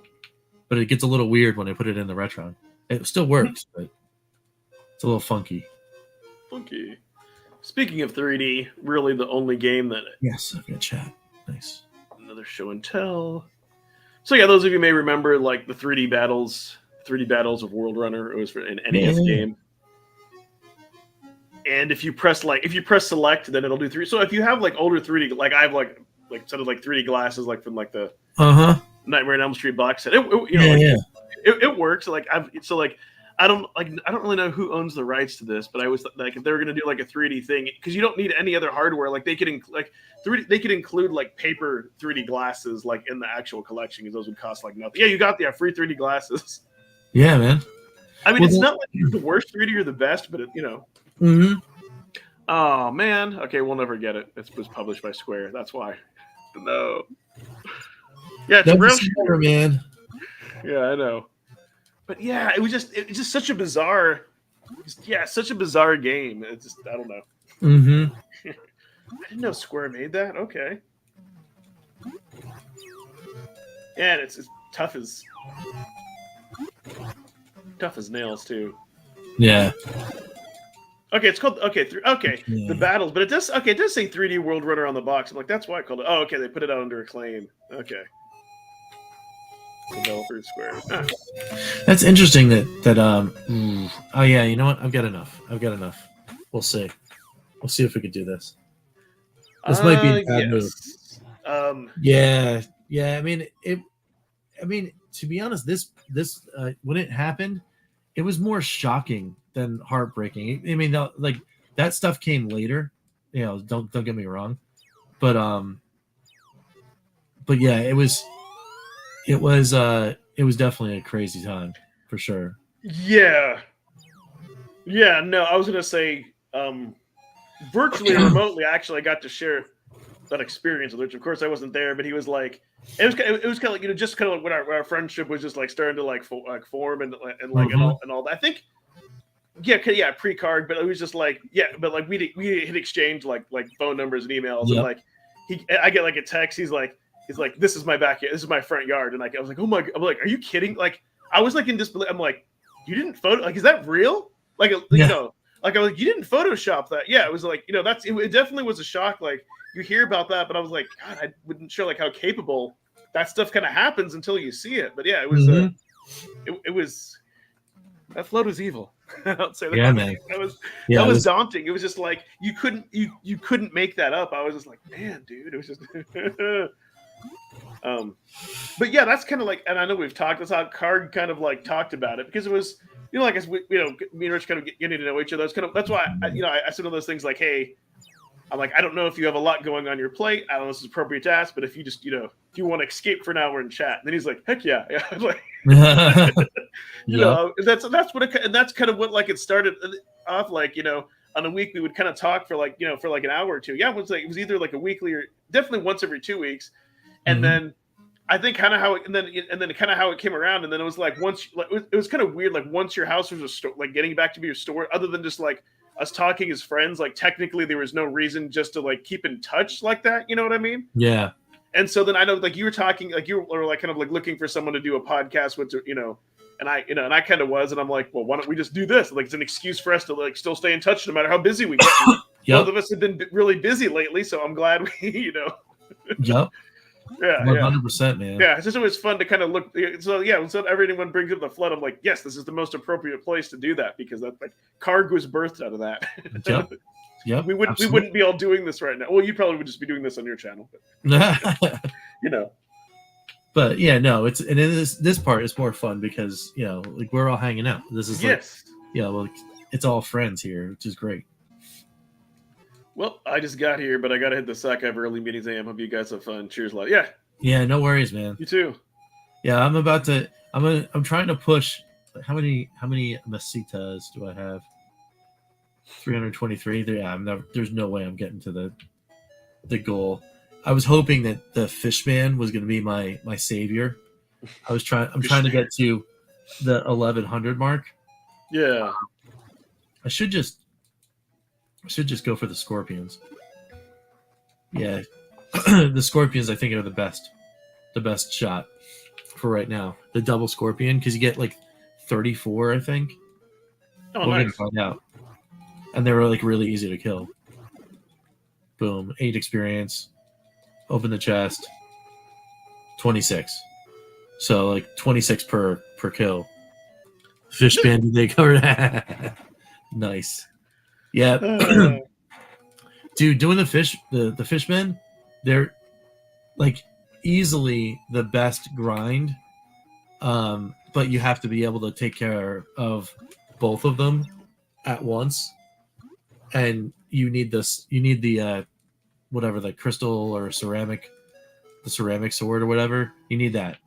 But it gets a little weird when I put it in the Retron. It still works, but it's a little funky. Funky. Speaking of 3D, really the only game that... Yes, I've got chat. Nice. Another show and tell. So yeah, those of you may remember like the 3D battles of World Runner. It was for an NES game. And if you press select, then it'll do 3. So if you have like older 3D, like I have like sort of like 3D glasses, like from like the Nightmare on Elm Street box set. It works. Like I don't really know who owns the rights to this, but I was like, if they were going to do like a 3D thing, because you don't need any other hardware. Like they could include like paper 3D glasses like in the actual collection, because those would cost like nothing. Yeah, you got the free 3D glasses. Yeah, man. I mean, it's not like the worst 3D or the best, but Mm-hmm. Oh man. Okay, we'll never get it. It was published by Square. That's why. No. Yeah, it's real shooter, man. Yeah, I know. But yeah, it's just such a bizarre, such a bizarre game. It's just, I don't know. Mm-hmm. I didn't know Square made that. Okay. Yeah, and it's tough as nails too. Yeah. Okay, it's called the battles, but it does say 3D World Runner on the box. I'm like, that's why I called it. Oh, okay, they put it out under Acclaim. Okay. Developer Square. Ah. That's interesting oh yeah, you know what? I've got enough. We'll see if we could do this. This might be a bad move. Yeah. I mean, to be honest, this when it happened, it was more shocking than heartbreaking. I mean, like that stuff came later. You know, don't get me wrong, but yeah, it was definitely a crazy time for sure. Yeah. No, I was gonna say, virtually or remotely. Actually, I got to share that experience with Rich. Of course, I wasn't there, but he was like, it was kind of like, just kind of like when our friendship was just like starting to like form and all that. I think. Yeah, pre-card, but it was just like, but like we had exchanged like phone numbers and emails, and like I get like a text. He's like, this is my backyard, this is my front yard, and like I was like, oh my, I'm like, are you kidding? Like I was like in disbelief. I'm like, you didn't photo? Like, is that real? Like you know, like I was like, you didn't Photoshop that? Yeah, it was like, you know, it definitely was a shock. Like you hear about that, but I was like, God, I wouldn't show like how capable that stuff kind of happens until you see it. But yeah, it was it was that float was evil. I'll say that. Yeah, man. That was daunting. It was just like you couldn't make that up. I was just like, man, dude. It was just but yeah, that's kind of like, and I know we've talked. That's how Card kind of like talked about it, because it was, you know, like as we, you know, me and Rich kind of getting to know each other. That's why I said one of those things like, hey, I'm like, I don't know if you have a lot going on your plate. I don't know if this is appropriate to ask, but if you just, you know, if you want to escape for now, we're in chat. And then he's like, heck yeah. I was like, you know, that's what it, and that's kind of what like it started off like, you know, on a week we would kind of talk for like, you know, for like an hour or two. Yeah, it was either like a weekly or definitely once every 2 weeks, and then I think kind of how it, and then kind of how it came around, and then it was like once, like it was kind of weird, like once your house was a store, like getting back to be your store, other than just like us talking as friends, like technically there was no reason just to like keep in touch like that. You know what I mean? Yeah. And so then I know like you were talking, like you were like kind of like looking for someone to do a podcast with, you know, and I kind of was, and I'm like, well, why don't we just do this? Like it's an excuse for us to like still stay in touch no matter how busy we get. Both of us have been really busy lately, so I'm glad we, you know. Yep. Yeah, 100%, man. Yeah, it's just always fun to kind of look. So yeah, so everyone brings up the flood. I'm like, yes, this is the most appropriate place to do that, because that like Karg was birthed out of that. Yep. Yep. We wouldn't be all doing this right now. Well, you probably would just be doing this on your channel, but you know. But yeah, no, it's, and in this part is more fun because, you know, like we're all hanging out. This is like, yeah, well, it's all friends here, which is great. Well, I just got here, but I gotta hit the sack. I have early meetings. I hope you guys have fun. Cheers, love. Yeah. Yeah, no worries, man. You too. Yeah, I'm trying to push. How many masitas do I have? 323. Yeah, there's no way I'm getting to the the goal. I was hoping that the Fishman was going to be my savior. I'm trying to get to the 1100 mark. Yeah. I should just go for the Scorpions. Yeah, the Scorpions I think are the best shot for right now. The double Scorpion, because you get like 34, I think. Oh, We're nice. gonna find out. And they were like really easy to kill. Boom, 8 experience. Open the chest. 26. So like 26 per kill. Fish bandit they covered. Nice. Yeah. Dude, doing the fishmen, they're like easily the best grind. But you have to be able to take care of both of them at once. And you need the whatever, the crystal or ceramic sword or whatever. You need that.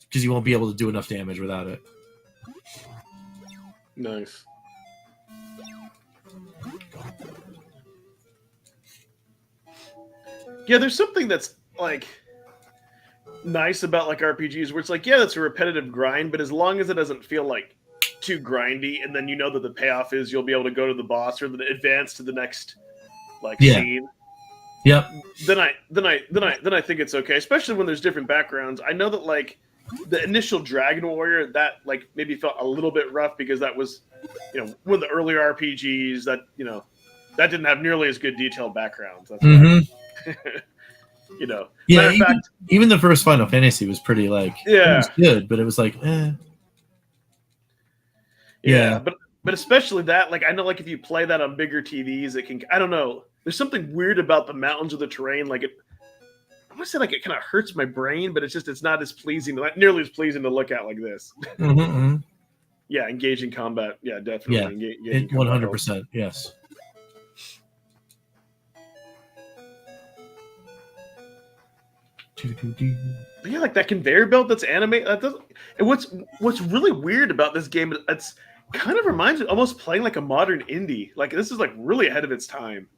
Because you won't be able to do enough damage without it. Nice. Yeah, there's something that's like nice about like RPGs where it's like, yeah, that's a repetitive grind, but as long as it doesn't feel like too grindy, and then you know that the payoff is you'll be able to go to the boss or advance to the next scene. Yep. Then I think it's okay, especially when there's different backgrounds. I know that like the initial Dragon Warrior, that like maybe felt a little bit rough because that was, one of the earlier RPGs that that didn't have nearly as good detailed backgrounds. That's Yeah, even the first Final Fantasy was pretty it was good, but it was like, eh. Yeah, but especially that, like I know, like if you play that on bigger TVs, it can. I don't know. There's something weird about the mountains or the terrain. Like I want to say, like it kind of hurts my brain, but it's not as pleasing, not nearly as pleasing to look at like this. Mm-hmm. Yeah, engaging combat. Yeah, definitely. Yeah, 100%. Yes. But yeah, like that conveyor belt that's animated. And what's really weird about this game? It's kind of reminds me almost playing like a modern indie. Like this is like really ahead of its time.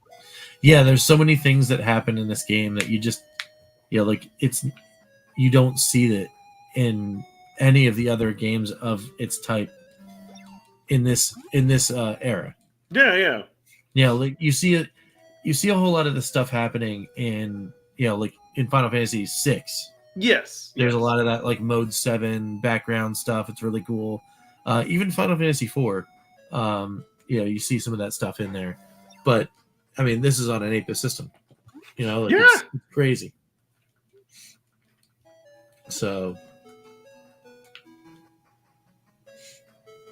Yeah, there's so many things that happen in this game that you just, you don't see that in any of the other games of its type in this era. Yeah. Yeah, like you see a whole lot of this stuff happening in like in Final Fantasy VI. Yes. There's a lot of that like Mode 7 background stuff. It's really cool. Even Final Fantasy IV, you see some of that stuff in there. But I mean, this is on an 8-bit system. It's crazy. So,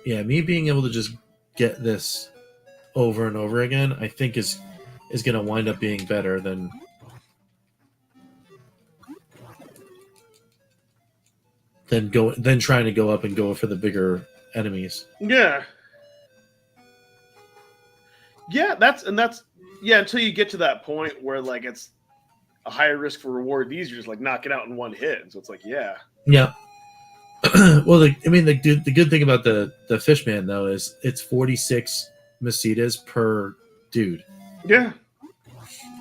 yeah, me being able to just get this over and over again, I think is going to wind up being better than trying to go up and go for the bigger enemies. Yeah. Until you get to that point where like it's a higher risk for reward. These are just like knock it out in one hit. So it's like, yeah. Well, the good thing about the Fishman though is it's 46 Masitas per dude. Yeah.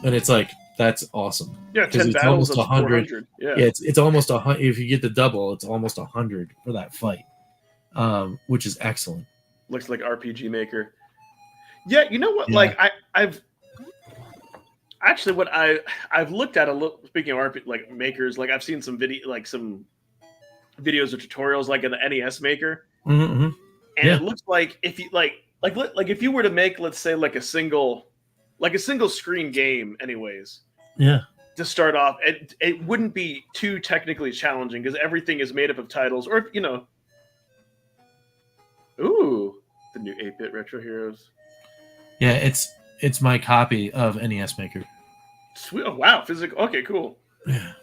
And it's like that's awesome. Yeah, 10 it's battles, almost 100. Yeah, it's almost 100. If you get the double, it's almost 100 for that fight, which is excellent. Looks like RPG Maker. Yeah, you know what? Yeah. Like I've actually what I've looked at a little. Speaking of RPG, like makers, like I've seen some some videos or tutorials like in the NES Maker, and it looks like if you like if you were to make, let's say, like a single screen game, anyways. Yeah. To start off, it wouldn't be too technically challenging because everything is made up of titles, or ooh, the new 8-bit Retro Heroes. Yeah, it's my copy of NES Maker. Sweet. Oh, wow, physical. Okay, cool. Yeah.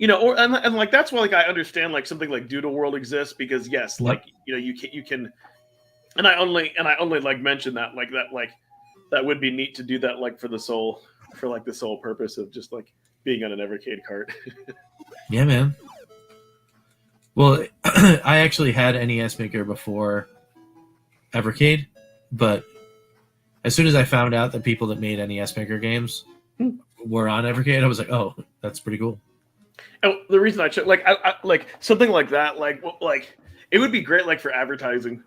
And like that's why like I understand like something like Doodle World exists because yes, like you can, and I only like mention that that would be neat to do that like for the sole purpose of just like being on an Evercade cart. Yeah, man. Well, I actually had NES Maker before Evercade, but as soon as I found out that people that made NES Maker games were on Evercade. I was like, oh, that's pretty cool. Oh, the reason I checked, like, I like something like that, like it would be great, like for advertising.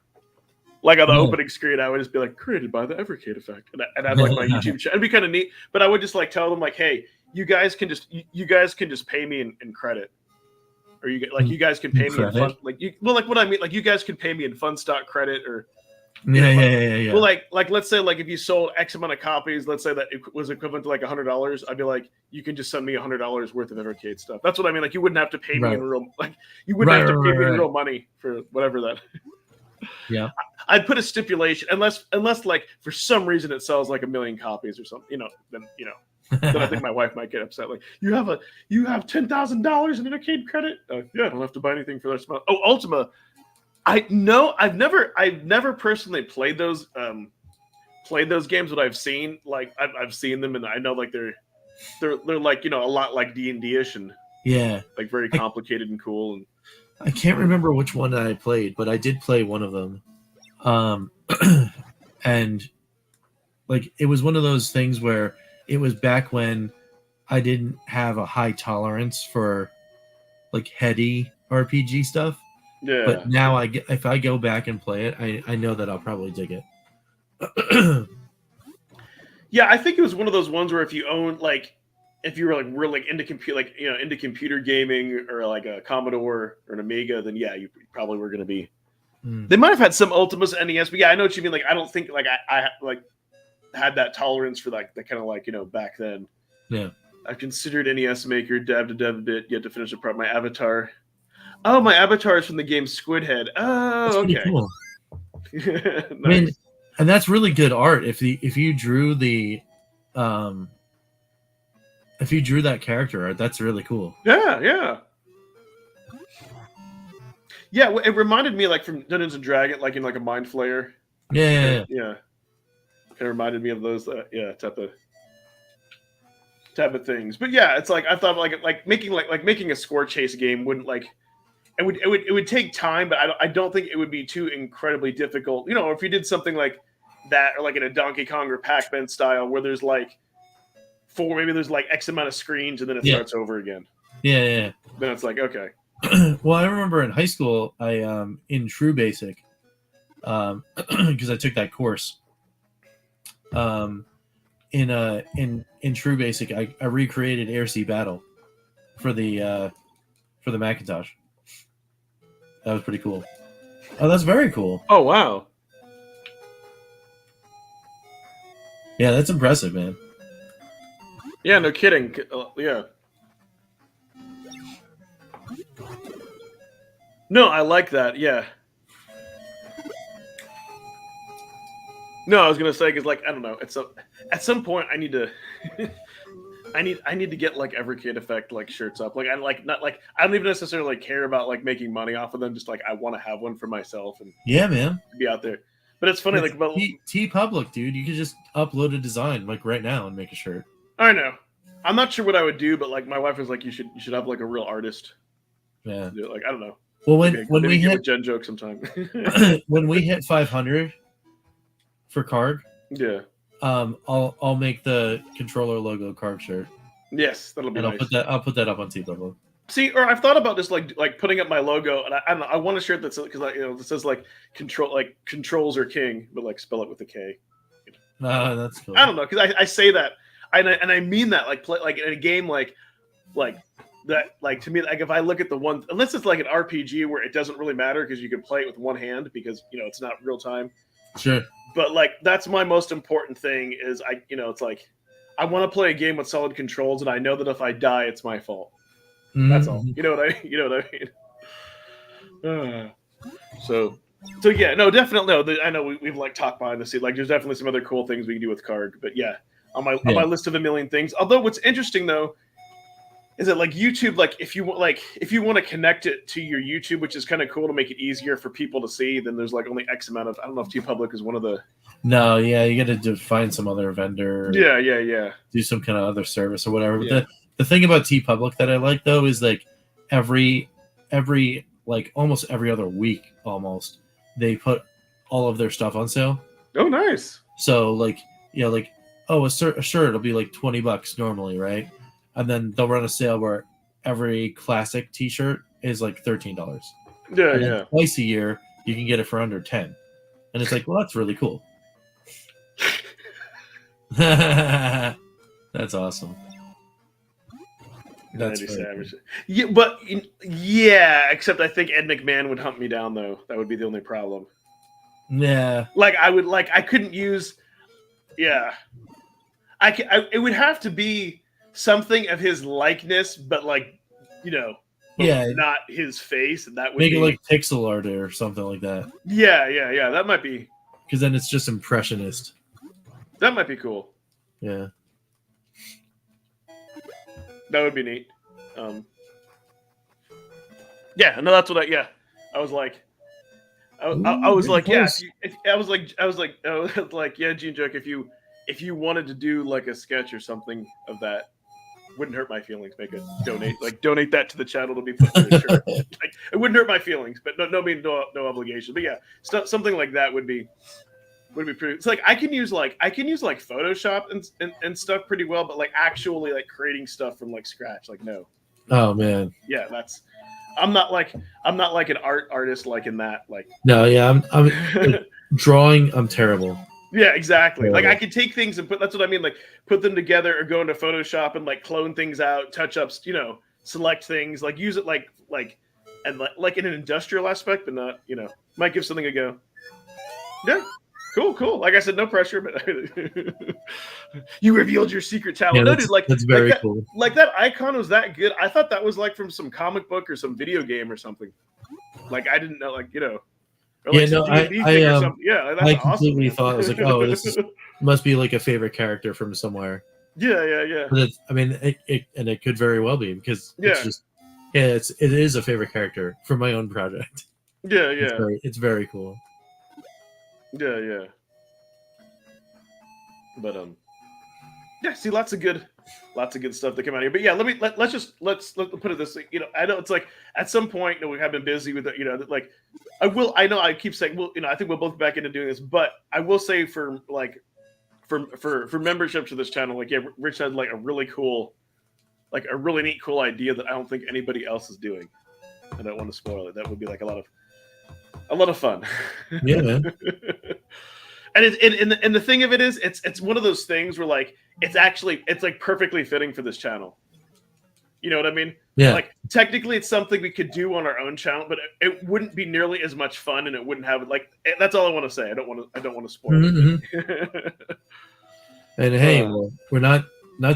Like on the opening screen, I would just be like, created by the Evercade Effect, and I'd have like my YouTube channel. It'd be kind of neat, but I would just like tell them like, hey, you guys can just pay me in credit, or you guys can pay me in fun, like what I mean, like you guys can pay me in fun stock credit, or yeah. Well, like let's say like if you sold X amount of copies, let's say that it was equivalent to like $100, I'd be like, you can just send me $100 worth of Evercade stuff. That's what I mean. Like you wouldn't have to pay me in real, like you wouldn't have to pay me in real money for whatever that. Yeah. I'd put a stipulation unless like for some reason it sells like 1 million copies or something, then then I think my wife might get upset. Like you have $10,000 in arcade credit. Yeah, I don't have to buy anything for that amount. Oh, Ultima. I've never personally played those games, but I've seen I've seen them, and I know like they're like a lot like D&D-ish and like very complicated and cool. And I can't remember which one I played, but I did play one of them. And like it was one of those things where it was back when I didn't have a high tolerance for like heady RPG stuff. Yeah. But now if I go back and play it, I know that I'll probably dig it. Yeah, I think it was one of those ones where if you were like really into into computer gaming or like a Commodore or an Amiga, then yeah, you probably were going to be. They might have had some Ultimas NES, but yeah, I know what you mean. Like I don't think like I like had that tolerance for like the kind of like back then. Yeah. I've considered NES Maker, dabbed a bit, yet to finish apart my avatar. Oh, my avatar is from the game Squidhead. Oh, that's okay. Cool. Nice. I mean, and that's really good art. If you drew that character art, that's really cool. Yeah. Yeah, it reminded me like from Dungeons and Dragons, like in like a Mind Flayer. Yeah. Kind of reminded me of those, type of things. But yeah, it's like I thought like making a score chase game wouldn't like. It would take time, but I don't think it would be too incredibly difficult. If you did something like that, or like in a Donkey Kong or Pac-Man style, where there's like there's like X amount of screens, and then it starts over again. Yeah. Then it's like okay. Well, I remember in high school, I in True Basic, because I took that course. In True Basic, I recreated Air Sea Battle for the Macintosh. That was pretty cool. Oh, that's very cool. Oh, wow. Yeah, that's impressive, man. Yeah, no kidding. Yeah. No, I like that. Yeah. No, I was gonna say because, like, I don't know. At some point I need to. I need to get like Evercade Effect like shirts up. Like I don't even necessarily care about like making money off of them. Just like I want to have one for myself and man, be out there. But it's funny, like about T-Public, dude. You could just upload a design like right now and make a shirt. I know. I'm not sure what I would do, but like my wife was like, you should have like a real artist. Yeah. Like I don't know. Well, when we hit a Jen joke sometime. when we hit 500 for Karg, yeah. I'll make the controller logo Karg shirt. Yes, that'll be nice. I'll put that up on T-Public. See, or I've thought about just like putting up my logo, and I don't know. I want a shirt that's because that says like controls are king, but like spell it with a K. That's cool. I don't know because I say that, and I mean that like in a game like that, like to me, like if I look at the one, unless it's like an RPG where it doesn't really matter because you can play it with one hand because it's not real time. Sure. But like that's my most important thing is it's like I want to play a game with solid controls, and I know that if I die, it's my fault. That's all. You know what I mean? So yeah, no, definitely. No, I know we've like talked behind the scene. Like, there's definitely some other cool things we can do with Karg. But yeah, on my list of a million things. Although, what's interesting though is that like YouTube, like if you want to connect it to your YouTube, which is kind of cool to make it easier for people to see, then there's like only X amount of. I don't know if TeePublic is one of the. No, yeah, you got to find some other vendor. Yeah. Do some kind of other service or whatever. But the thing about TeePublic that I like though is like every like almost every other week they put all of their stuff on sale. Oh, nice. So like oh, a shirt it'll be like $20 normally, right? And then they'll run a sale where every classic T-shirt is like $13. Yeah, and yeah. then twice a year you can get it for under 10, and it's like, well, that's really cool. That's awesome. That's Savage. Cool. Yeah, but yeah, except I think Ed McMahon would hunt me down though. That would be the only problem. Yeah, like I couldn't use. Yeah, it would have to be something of his likeness, but like, not his face, and that would make it like pixel art or something like that. Yeah. That might be, because then it's just impressionist. That might be cool. Yeah. That would be neat. Yeah, no, that's what I was like. I was like, yeah. I was like, yeah, Gene Joke. If you wanted to do like a sketch or something of that, wouldn't hurt my feelings. Make a donate that to the channel to be put in a shirt. Like, it wouldn't hurt my feelings, but no obligation. But yeah, something like that would be pretty. It's like I can use Photoshop and stuff pretty well, but like actually like creating stuff from like scratch, like no. Oh man. Yeah, I'm not like an artist like in that, like. No, yeah, I'm like, drawing. I'm terrible. Yeah, exactly. Terrible. Like I could take things and that's what I mean. Like put them together or go into Photoshop and like clone things out, touch ups, select things, like use it like in an industrial aspect, but not, might give something a go. Yeah. Cool. Like I said, no pressure, but you revealed your secret talent. Yeah, No, dude, like that's very cool. Like that icon was that good. I thought that was like from some comic book or some video game or something. Like I didn't know, like or like I completely thought, I was like, oh, this must be like a favorite character from somewhere. Yeah. But it could very well be, because it is a favorite character from my own project. Yeah. It's very cool. Yeah. But yeah, see, lots of good stuff that came out here. But yeah, let's put it this way. I know it's like at some point, we have been busy with it. Like I know I keep saying, well, I think we'll both be back into doing this, but I will say for membership to this channel, like, yeah, Rich had like a really neat, cool idea that I don't think anybody else is doing. I don't want to spoil it. That would be like a lot of fun. Yeah, man. And the thing of it is, it's one of those things where like it's like perfectly fitting for this channel. You know what I mean? Yeah. Like technically, it's something we could do on our own channel, but it wouldn't be nearly as much fun, and it wouldn't have like. That's all I want to say. I don't want to spoil it. And hey, we're not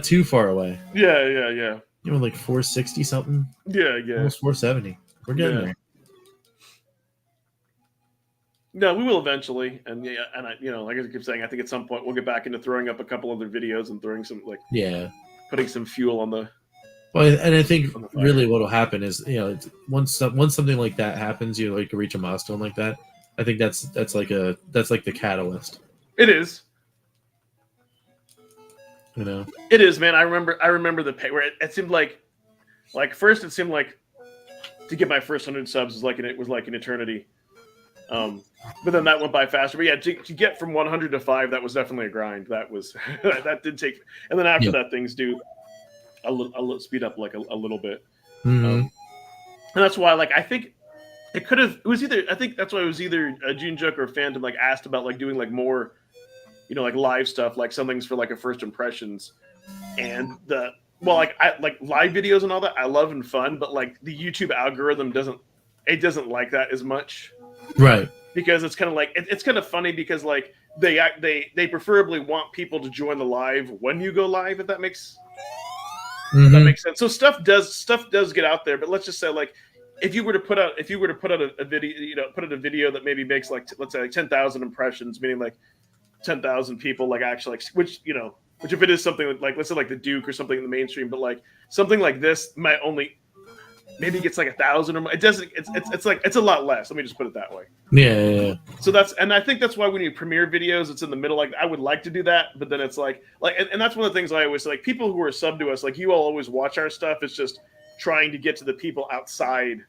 too far away. Yeah. Like 460 something. Yeah. Almost 470. We're getting there. No, we will eventually, and like I keep saying, I think at some point we'll get back into throwing up a couple other videos and throwing some putting some fuel on the. Well, and I think really what will happen is once something like that happens, you like reach a milestone like that. I think that's like the catalyst. It is. It is, man. I remember the pay where it seemed like first it seemed like to get my first 100 subs was like an eternity. But then that went by faster. But yeah, to get from 100 to 5, that was definitely a grind. That was that did take. And then after that, things do a little speed up like a little bit. Mm-hmm. And that's why, like, I think it was either. I think that's why it was either a Gene Joke or Phantom like asked about like doing like more, like live stuff, like some things for like a first impressions, and like live videos and all that. I love and fun, but like the YouTube algorithm doesn't like that as much. Right. Because it's kind of like it's kind of funny because like they preferably want people to join the live when you go live, if that makes sense. So stuff does get out there, but let's just say like if you were to put out a video, put out a video that maybe makes like let's say like 10,000 impressions, meaning like 10,000 people like actually like which if it is something like let's say like the Duke or something in the mainstream, but like something like this might only maybe gets like 1,000 or more. It doesn't. It's like it's a lot less. Let me just put it that way. Yeah. So I think that's why when you premiere videos, it's in the middle. Like I would like to do that, but then it's like and that's one of the things I always say. Like people who are sub to us, like you all always watch our stuff. It's just trying to get to the people outside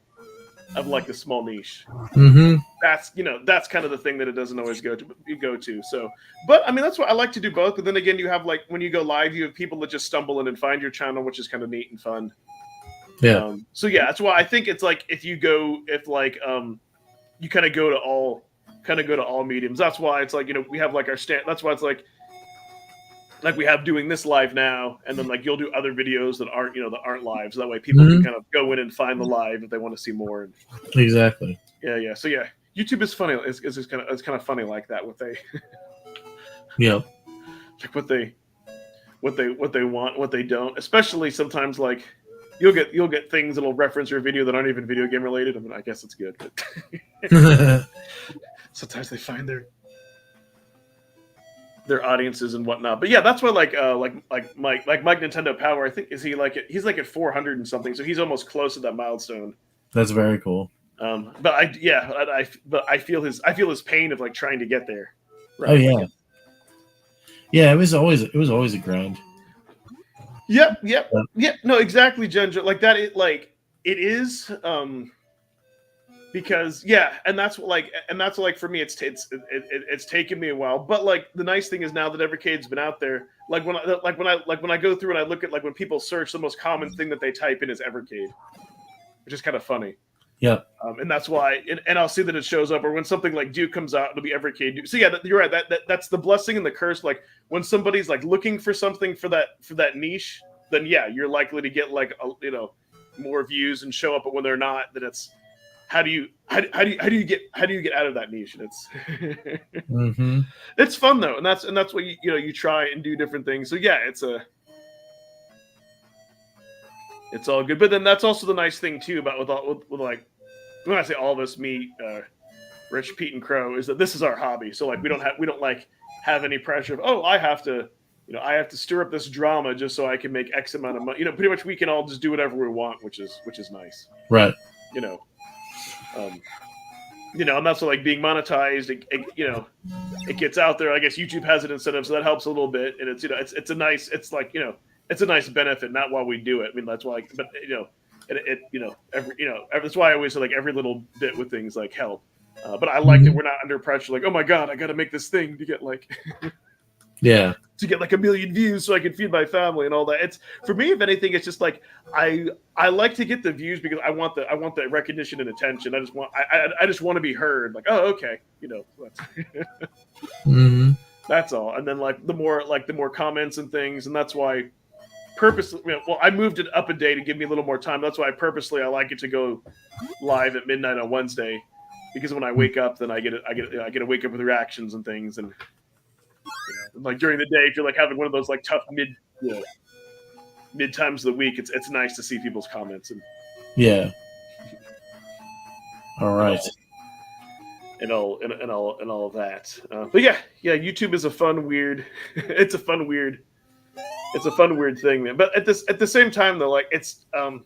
like a small niche. Mm-hmm. That's kind of the thing that it doesn't always go to. So, but I mean, that's what I like to do both. But then again, you have like when you go live, you have people that just stumble in and find your channel, which is kind of neat and fun. Yeah. So yeah, that's why I think it's like if you kind of go to all mediums. That's why it's like we have like our stand. That's why it's like we have doing this live now, and then like you'll do other videos that aren't live, so that way people can kind of go in and find the live if they want to see more. Exactly. Yeah. So yeah, YouTube is funny. It's kind of funny like that. What they Yep. like what they want, what they don't. Especially sometimes like you'll get things that'll reference your video that aren't even video game related. I mean, I guess it's good, but sometimes they find their audiences and whatnot. But yeah, that's why like Mike Nintendo Power, I think he's like at 400 and something, so he's almost close to that milestone. That's very cool. But I feel his pain of like trying to get there. Right? Oh yeah. Yeah, it was always a grind. Yep. No, exactly, Ginger. Like that. It is. Because and that's like for me, it's taken me a while. But like the nice thing is now that Evercade's been out there, like when I go through and I look at like when people search, the most common thing that they type in is Evercade, which is kind of funny. Yeah. And that's why, and I'll see that it shows up, or when something like Duke comes out, it'll be Evercade Duke. So yeah, you're right. That's the blessing and the curse. Like when somebody's like looking for something for that niche, then yeah, you're likely to get like more views and show up. But when they're not, then it's how do you get out of that niche? And it's it's fun though, and that's what you try and do different things. So yeah, it's all good. But then that's also the nice thing too about with like when I say all of us, me, Rich, Pete, and Crow, is that this is our hobby. So like we don't have any pressure of I have to stir up this drama just so I can make X amount of money. Pretty much we can all just do whatever we want, which is nice. Right. And that's what, like being monetized. It gets out there. I guess YouTube has an incentive, so that helps a little bit. And it's it's a nice benefit. Not while we do it. I mean, that's why. But that's why I always say like every little bit with things like help. But I like that we're not under pressure. Like, oh my god, I got to make this thing to get like. Yeah. To get like 1 million views so I can feed my family and all that. It's for me, if anything, it's just like I like to get the views because I want the recognition and attention. I just want to be heard. Like, oh, okay, that's all. And then like the more comments and things, and that's why purposely. I moved it up a day to give me a little more time. That's why I like it to go live at midnight on Wednesday, because when I wake up, then I get to wake up with reactions and things and. Like during the day, if you're like having one of those like tough mid times of the week, it's nice to see people's comments and all right, and all of that. But yeah, YouTube is a fun weird. It's a fun weird thing, man. But at the same time though, like it's and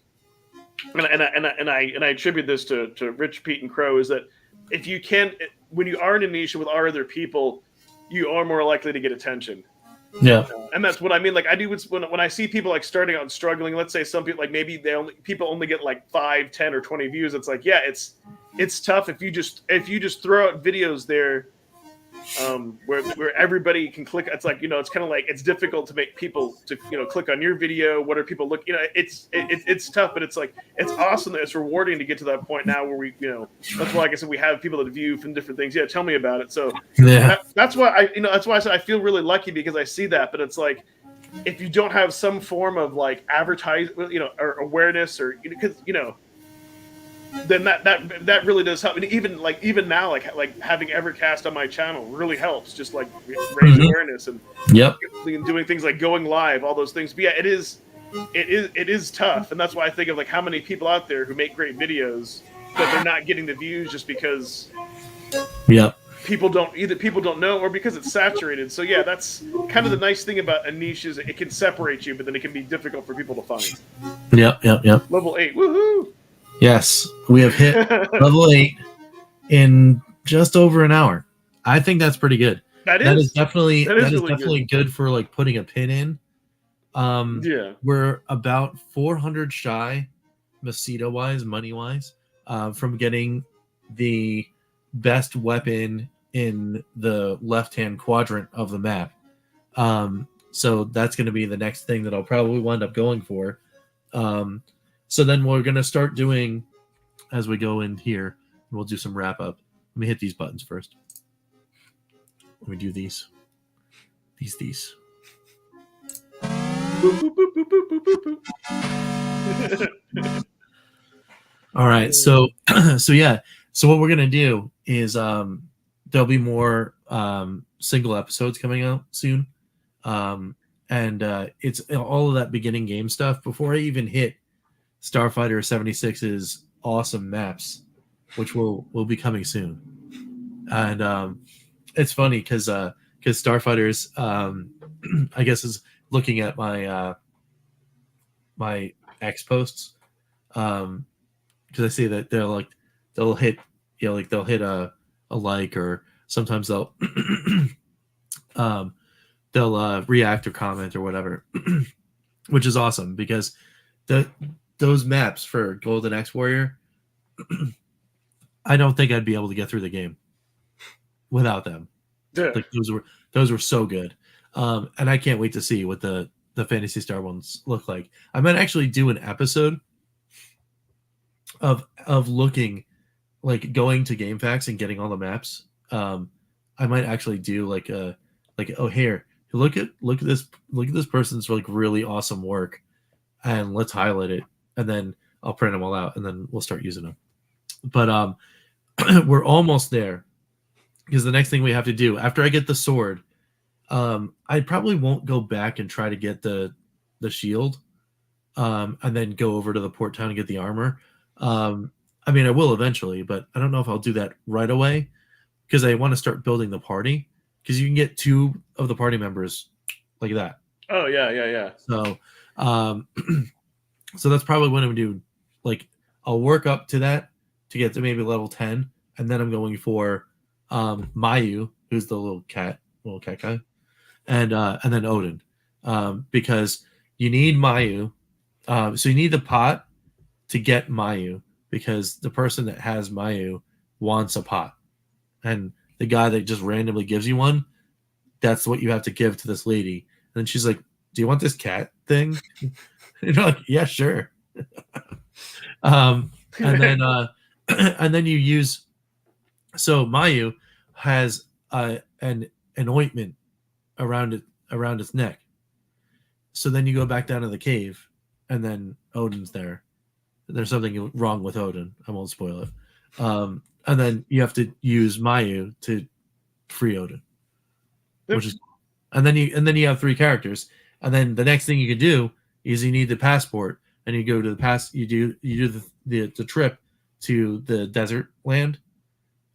I attribute this to Rich, Pete, and Crow, is that if you when you are in a niche with other people, you are more likely to get attention. Yeah. And that's what I mean. Like I do when I see people like starting out and struggling, let's say some people like maybe people only get like 5, 10, or 20 views. It's like, yeah, it's tough if you just throw out videos there where everybody can click. It's like, it's kind of like it's difficult to make people to click on your video. What are people looking? It's tough, but it's like it's awesome that it's rewarding to get to that point now where we that's why like I said we have people that view from different things. Yeah, tell me about it. So that's why I said I feel really lucky because I see that. But it's like if you don't have some form of like advertising, or awareness, or because then that really does help. And even now, like having Evercast on my channel really helps. Just like raise awareness and doing things like going live, all those things. But yeah, it is tough, and that's why I think of like how many people out there who make great videos that they're not getting the views just because people don't know, or because it's saturated. So yeah, that's kind of the nice thing about a niche is it can separate you, but then it can be difficult for people to find. Yep. Level 8, woohoo! Yes, we have hit level 8 in just over an hour. I think that's pretty good. That is definitely good for like putting a pin in. We're about 400 shy, Macedo wise, money wise, from getting the best weapon in the left-hand quadrant of the map. So that's going to be the next thing that I'll probably wind up going for. So then we're going to start doing, as we go in here, we'll do some wrap up. Let me hit these buttons first. Let me do these. These. Boop, boop, boop, boop, boop, boop, boop, boop. All right. So yeah. So what we're going to do is there'll be more single episodes coming out soon. And it's all of that beginning game stuff before I even hit Starfighter 76's awesome maps, which will be coming soon. And it's funny because Starfighters, I guess, is looking at my my X posts, because I see that they'll hit a like, or sometimes they'll they'll react or comment or whatever, which is awesome because those maps for Golden X Warrior, I don't think I'd be able to get through the game without them. Yeah. Like those were so good, and I can't wait to see what the Phantasy Star ones look like. I might actually do an episode of looking, like going to GameFAQs and getting all the maps. I might actually do like oh, here, look at this person's like really awesome work, and let's highlight it, and then I'll print them all out, and then we'll start using them. But we're almost there, because the next thing we have to do after I get the sword, I probably won't go back and try to get the shield, and then go over to the port town and get the armor. I mean, I will eventually, but I don't know if I'll do that right away, because I want to start building the party, because you can get 2 of the party members like that. Oh yeah. So, so that's probably what I'm doing. Like, I'll work up to that to get to maybe level 10, and then I'm going for Mayu, who's the little cat guy, and then Odin, because you need Mayu. So you need the pot to get Mayu, because the person that has Mayu wants a pot, and the guy that just randomly gives you one, that's what you have to give to this lady. And then she's like, "Do you want this cat thing?" And you're like, "Yeah, sure." And then and then you use. So Mayu has an ointment around its neck. So then you go back down to the cave, and then Odin's there. There's something wrong with Odin. I won't spoil it. And then you have to use Mayu to free Odin, which is, and then you have 3 characters. And then the next thing you can do is you need the passport, and you go to the you do the trip to the desert land,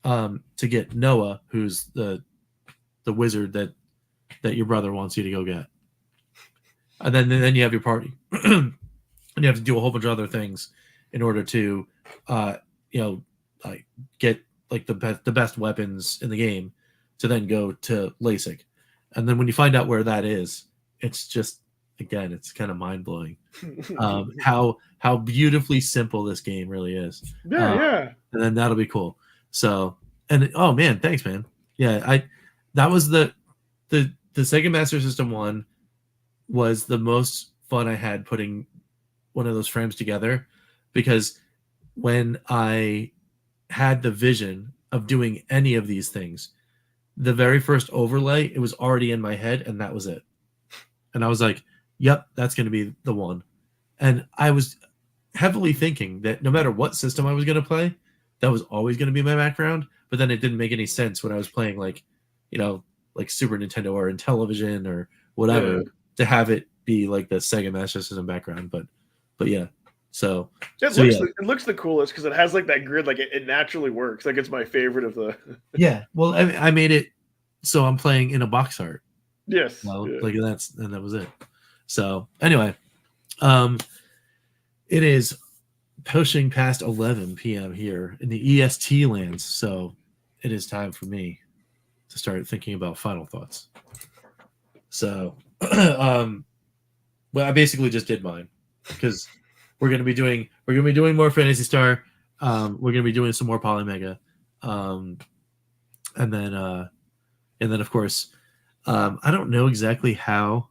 to get Noah, who's the wizard that your brother wants you to go get. And then you have your party. And you have to do a whole bunch of other things in order to get like the best weapons in the game, to then go to LASIK. And then when you find out where that is, it's just, again, it's kind of mind-blowing how beautifully simple this game really is. Yeah. And then that'll be cool. So, and oh man, thanks, man. Yeah, that was the Sega Master System 1 was the most fun I had putting one of those frames together, because when I had the vision of doing any of these things, the very first overlay, it was already in my head, and that was it. And I was like, yep, that's going to be the one. And I was heavily thinking that no matter what system I was going to play, that was always going to be my background. But then it didn't make any sense when I was playing like Super Nintendo or Intellivision or whatever, to have it be like the Sega Master System background. But yeah. So it looks the coolest, because it has like that grid, like it naturally works. Like, it's my favorite of the. Yeah, well, I made it so I'm playing in a box art. Yes, like that was it. So anyway, it is pushing past 11 p.m. here in the EST lands, so it is time for me to start thinking about final thoughts. So, well, I basically just did mine, because we're gonna be doing more Phantasy Star We're gonna be doing some more Polymega, and then of course, I don't know exactly how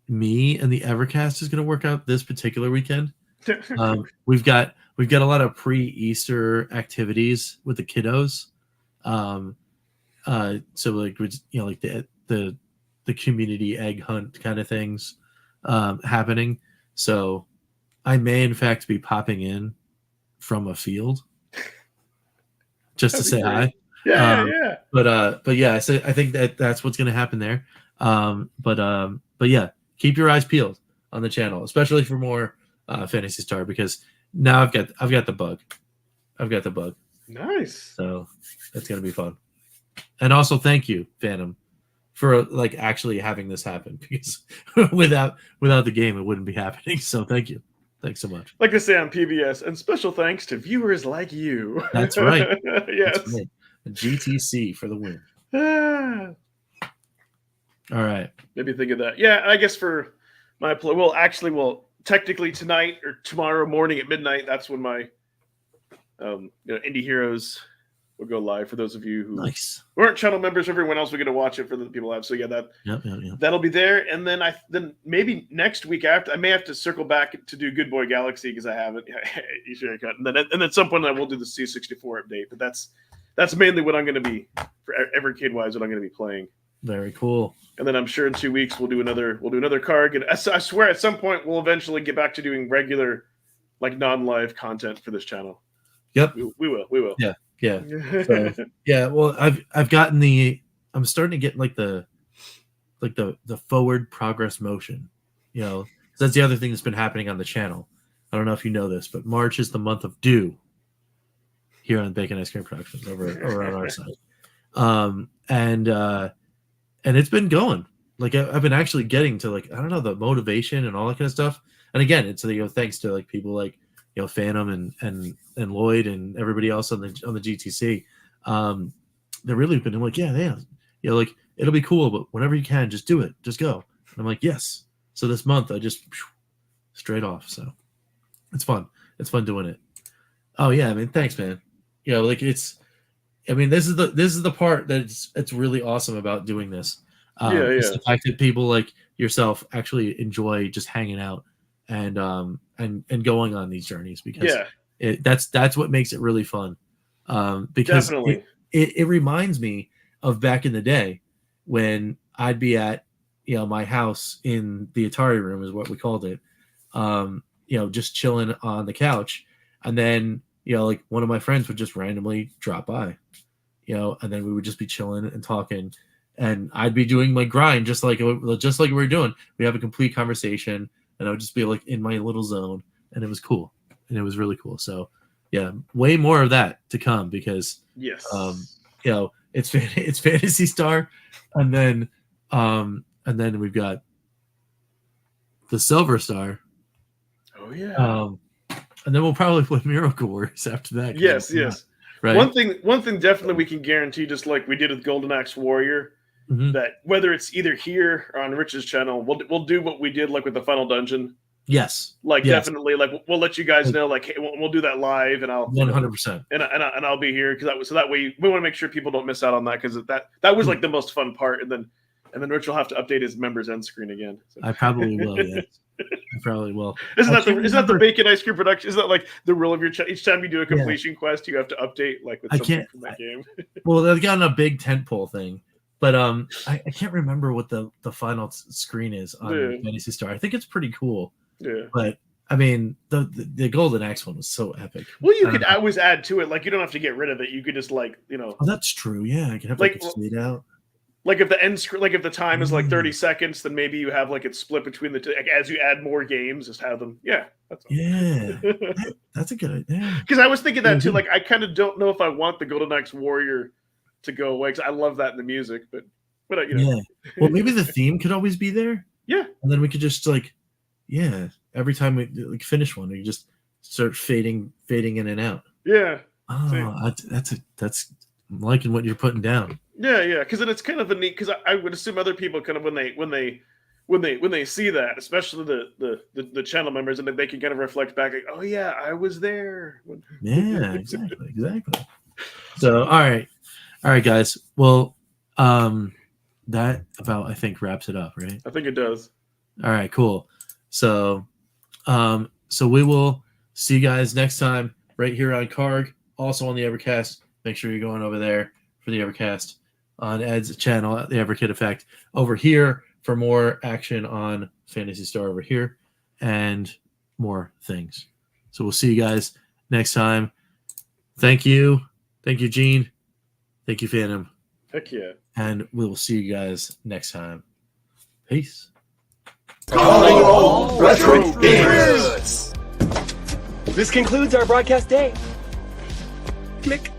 me and the Evercast is gonna work out this particular weekend. We've got a lot of pre-Easter activities with the kiddos. So like like the community egg hunt kind of things happening. So I may in fact be popping in from a field just to say hi. Yeah. But yeah, so I think that's what's going to happen there. But yeah, keep your eyes peeled on the channel, especially for more Phantasy Star, because now I've got the bug. Nice. So that's going to be fun. And also thank you, Phantom, for like actually having this happen, because without the game it wouldn't be happening. So thank you. Thanks so much. Like to say on PBS, and special thanks to viewers like you. That's right. Yes. That's right. GTC for the win. Ah. All right. Maybe think of that. Yeah, I guess for my play, well, technically tonight or tomorrow morning at midnight, that's when my Indie Heroes will go live. For those of you who aren't channel members, everyone else will get to watch it for the people live. So yeah, that'll be there. And then then maybe next week after, I may have to circle back to do Good Boy Galaxy because I haven't. And then at some point I will do the C64 update. But that's mainly what I'm going to be for Evercade wise. What I'm going to be playing. Very cool. And then I'm sure in 2 weeks we'll do another card. And I swear at some point we'll eventually get back to doing regular, like non-live content for this channel. Yep. We will. Yeah. So, yeah. Well, I've gotten I'm starting to get like the forward progress motion. So that's the other thing that's been happening on the channel. I don't know if you know this, but March is the month of Dew here on Bacon Ice Cream Productions over on our side. And it's been going. Like I've been actually getting to like, I don't know, the motivation and all that kind of stuff. And again, it's thanks to like people like Phantom and Lloyd and everybody else on the GTC. They're really been like, yeah, like it'll be cool, but whenever you can, just do it, just go. And I'm like, yes. So this month I just straight off. So it's fun. It's fun doing it. Oh yeah, I mean, thanks, man. Like this is the part that it's really awesome about doing this. It's the fact that people like yourself actually enjoy just hanging out and going on these journeys, because that's what makes it really fun. Because definitely it reminds me of back in the day when I'd be at my house in the Atari room, is what we called it, just chilling on the couch, and then like one of my friends would just randomly drop by, and then we would just be chilling and talking, and I'd be doing my grind just like we were doing. We have a complete conversation, and I would just be like in my little zone, and it was cool, and it was really cool. So yeah, way more of that to come, because it's Phantasy Star, and then we've got the Silver Star. Oh yeah. And then we'll probably play Miracle Wars after that. Yes. Right. One thing definitely we can guarantee, just like we did with Golden Axe Warrior, that whether it's either here or on Rich's channel, we'll do what we did like with the Final Dungeon. Yes. Definitely. Like we'll let you guys know. Like, hey, we'll do that live, and I'll 100%. And I'll be here because that way we want to make sure people don't miss out on that, because that was like the most fun part. And then Rich will have to update his members end screen again. So. I probably will. Yeah. I probably will. Isn't that the Bacon Ice Cream Production? Isn't that like the rule of your each time you do a completion quest, you have to update like with something from that game? Well, they've gotten a big tentpole thing, but I can't remember what the final screen is on Phantasy Star. I think it's pretty cool. Yeah. But I mean, the Golden Axe one was so epic. Well, you could always add to it. Like, you don't have to get rid of it. You could just Oh, that's true. Yeah, I could have like fade out. Like if the end screen, like if the time is like 30 seconds, then maybe you have like it split between the two. Like, as you add more games, just have them. Yeah. That's a good idea. Because I was thinking that too. Like, I kind of don't know if I want the Golden Axe Warrior to go away, because I love that in the music. But Yeah. Well, maybe the theme could always be there. Yeah. And then we could just every time we like finish one, we just start fading in and out. Yeah. Oh, that's I'm liking what you're putting down. Yeah, because then it's kind of a neat, because I would assume other people kind of when they when they see that, especially the channel members, and they can kind of reflect back, like, oh yeah, I was there. Yeah, exactly. So, all right, guys. Well, that about I think wraps it up, right? I think it does. All right, cool. So, so we will see you guys next time right here on Karg, also on the Evercast. Make sure you're going over there for the Evercast on Ed's channel at the Evercade Effect over here for more action on Phantasy Star over here and more things. So we'll see you guys next time. Thank you, Gene. Thank you, Phantom. Heck yeah. And we will see you guys next time. Peace. Calling all retro gamers. This concludes our broadcast day. Click.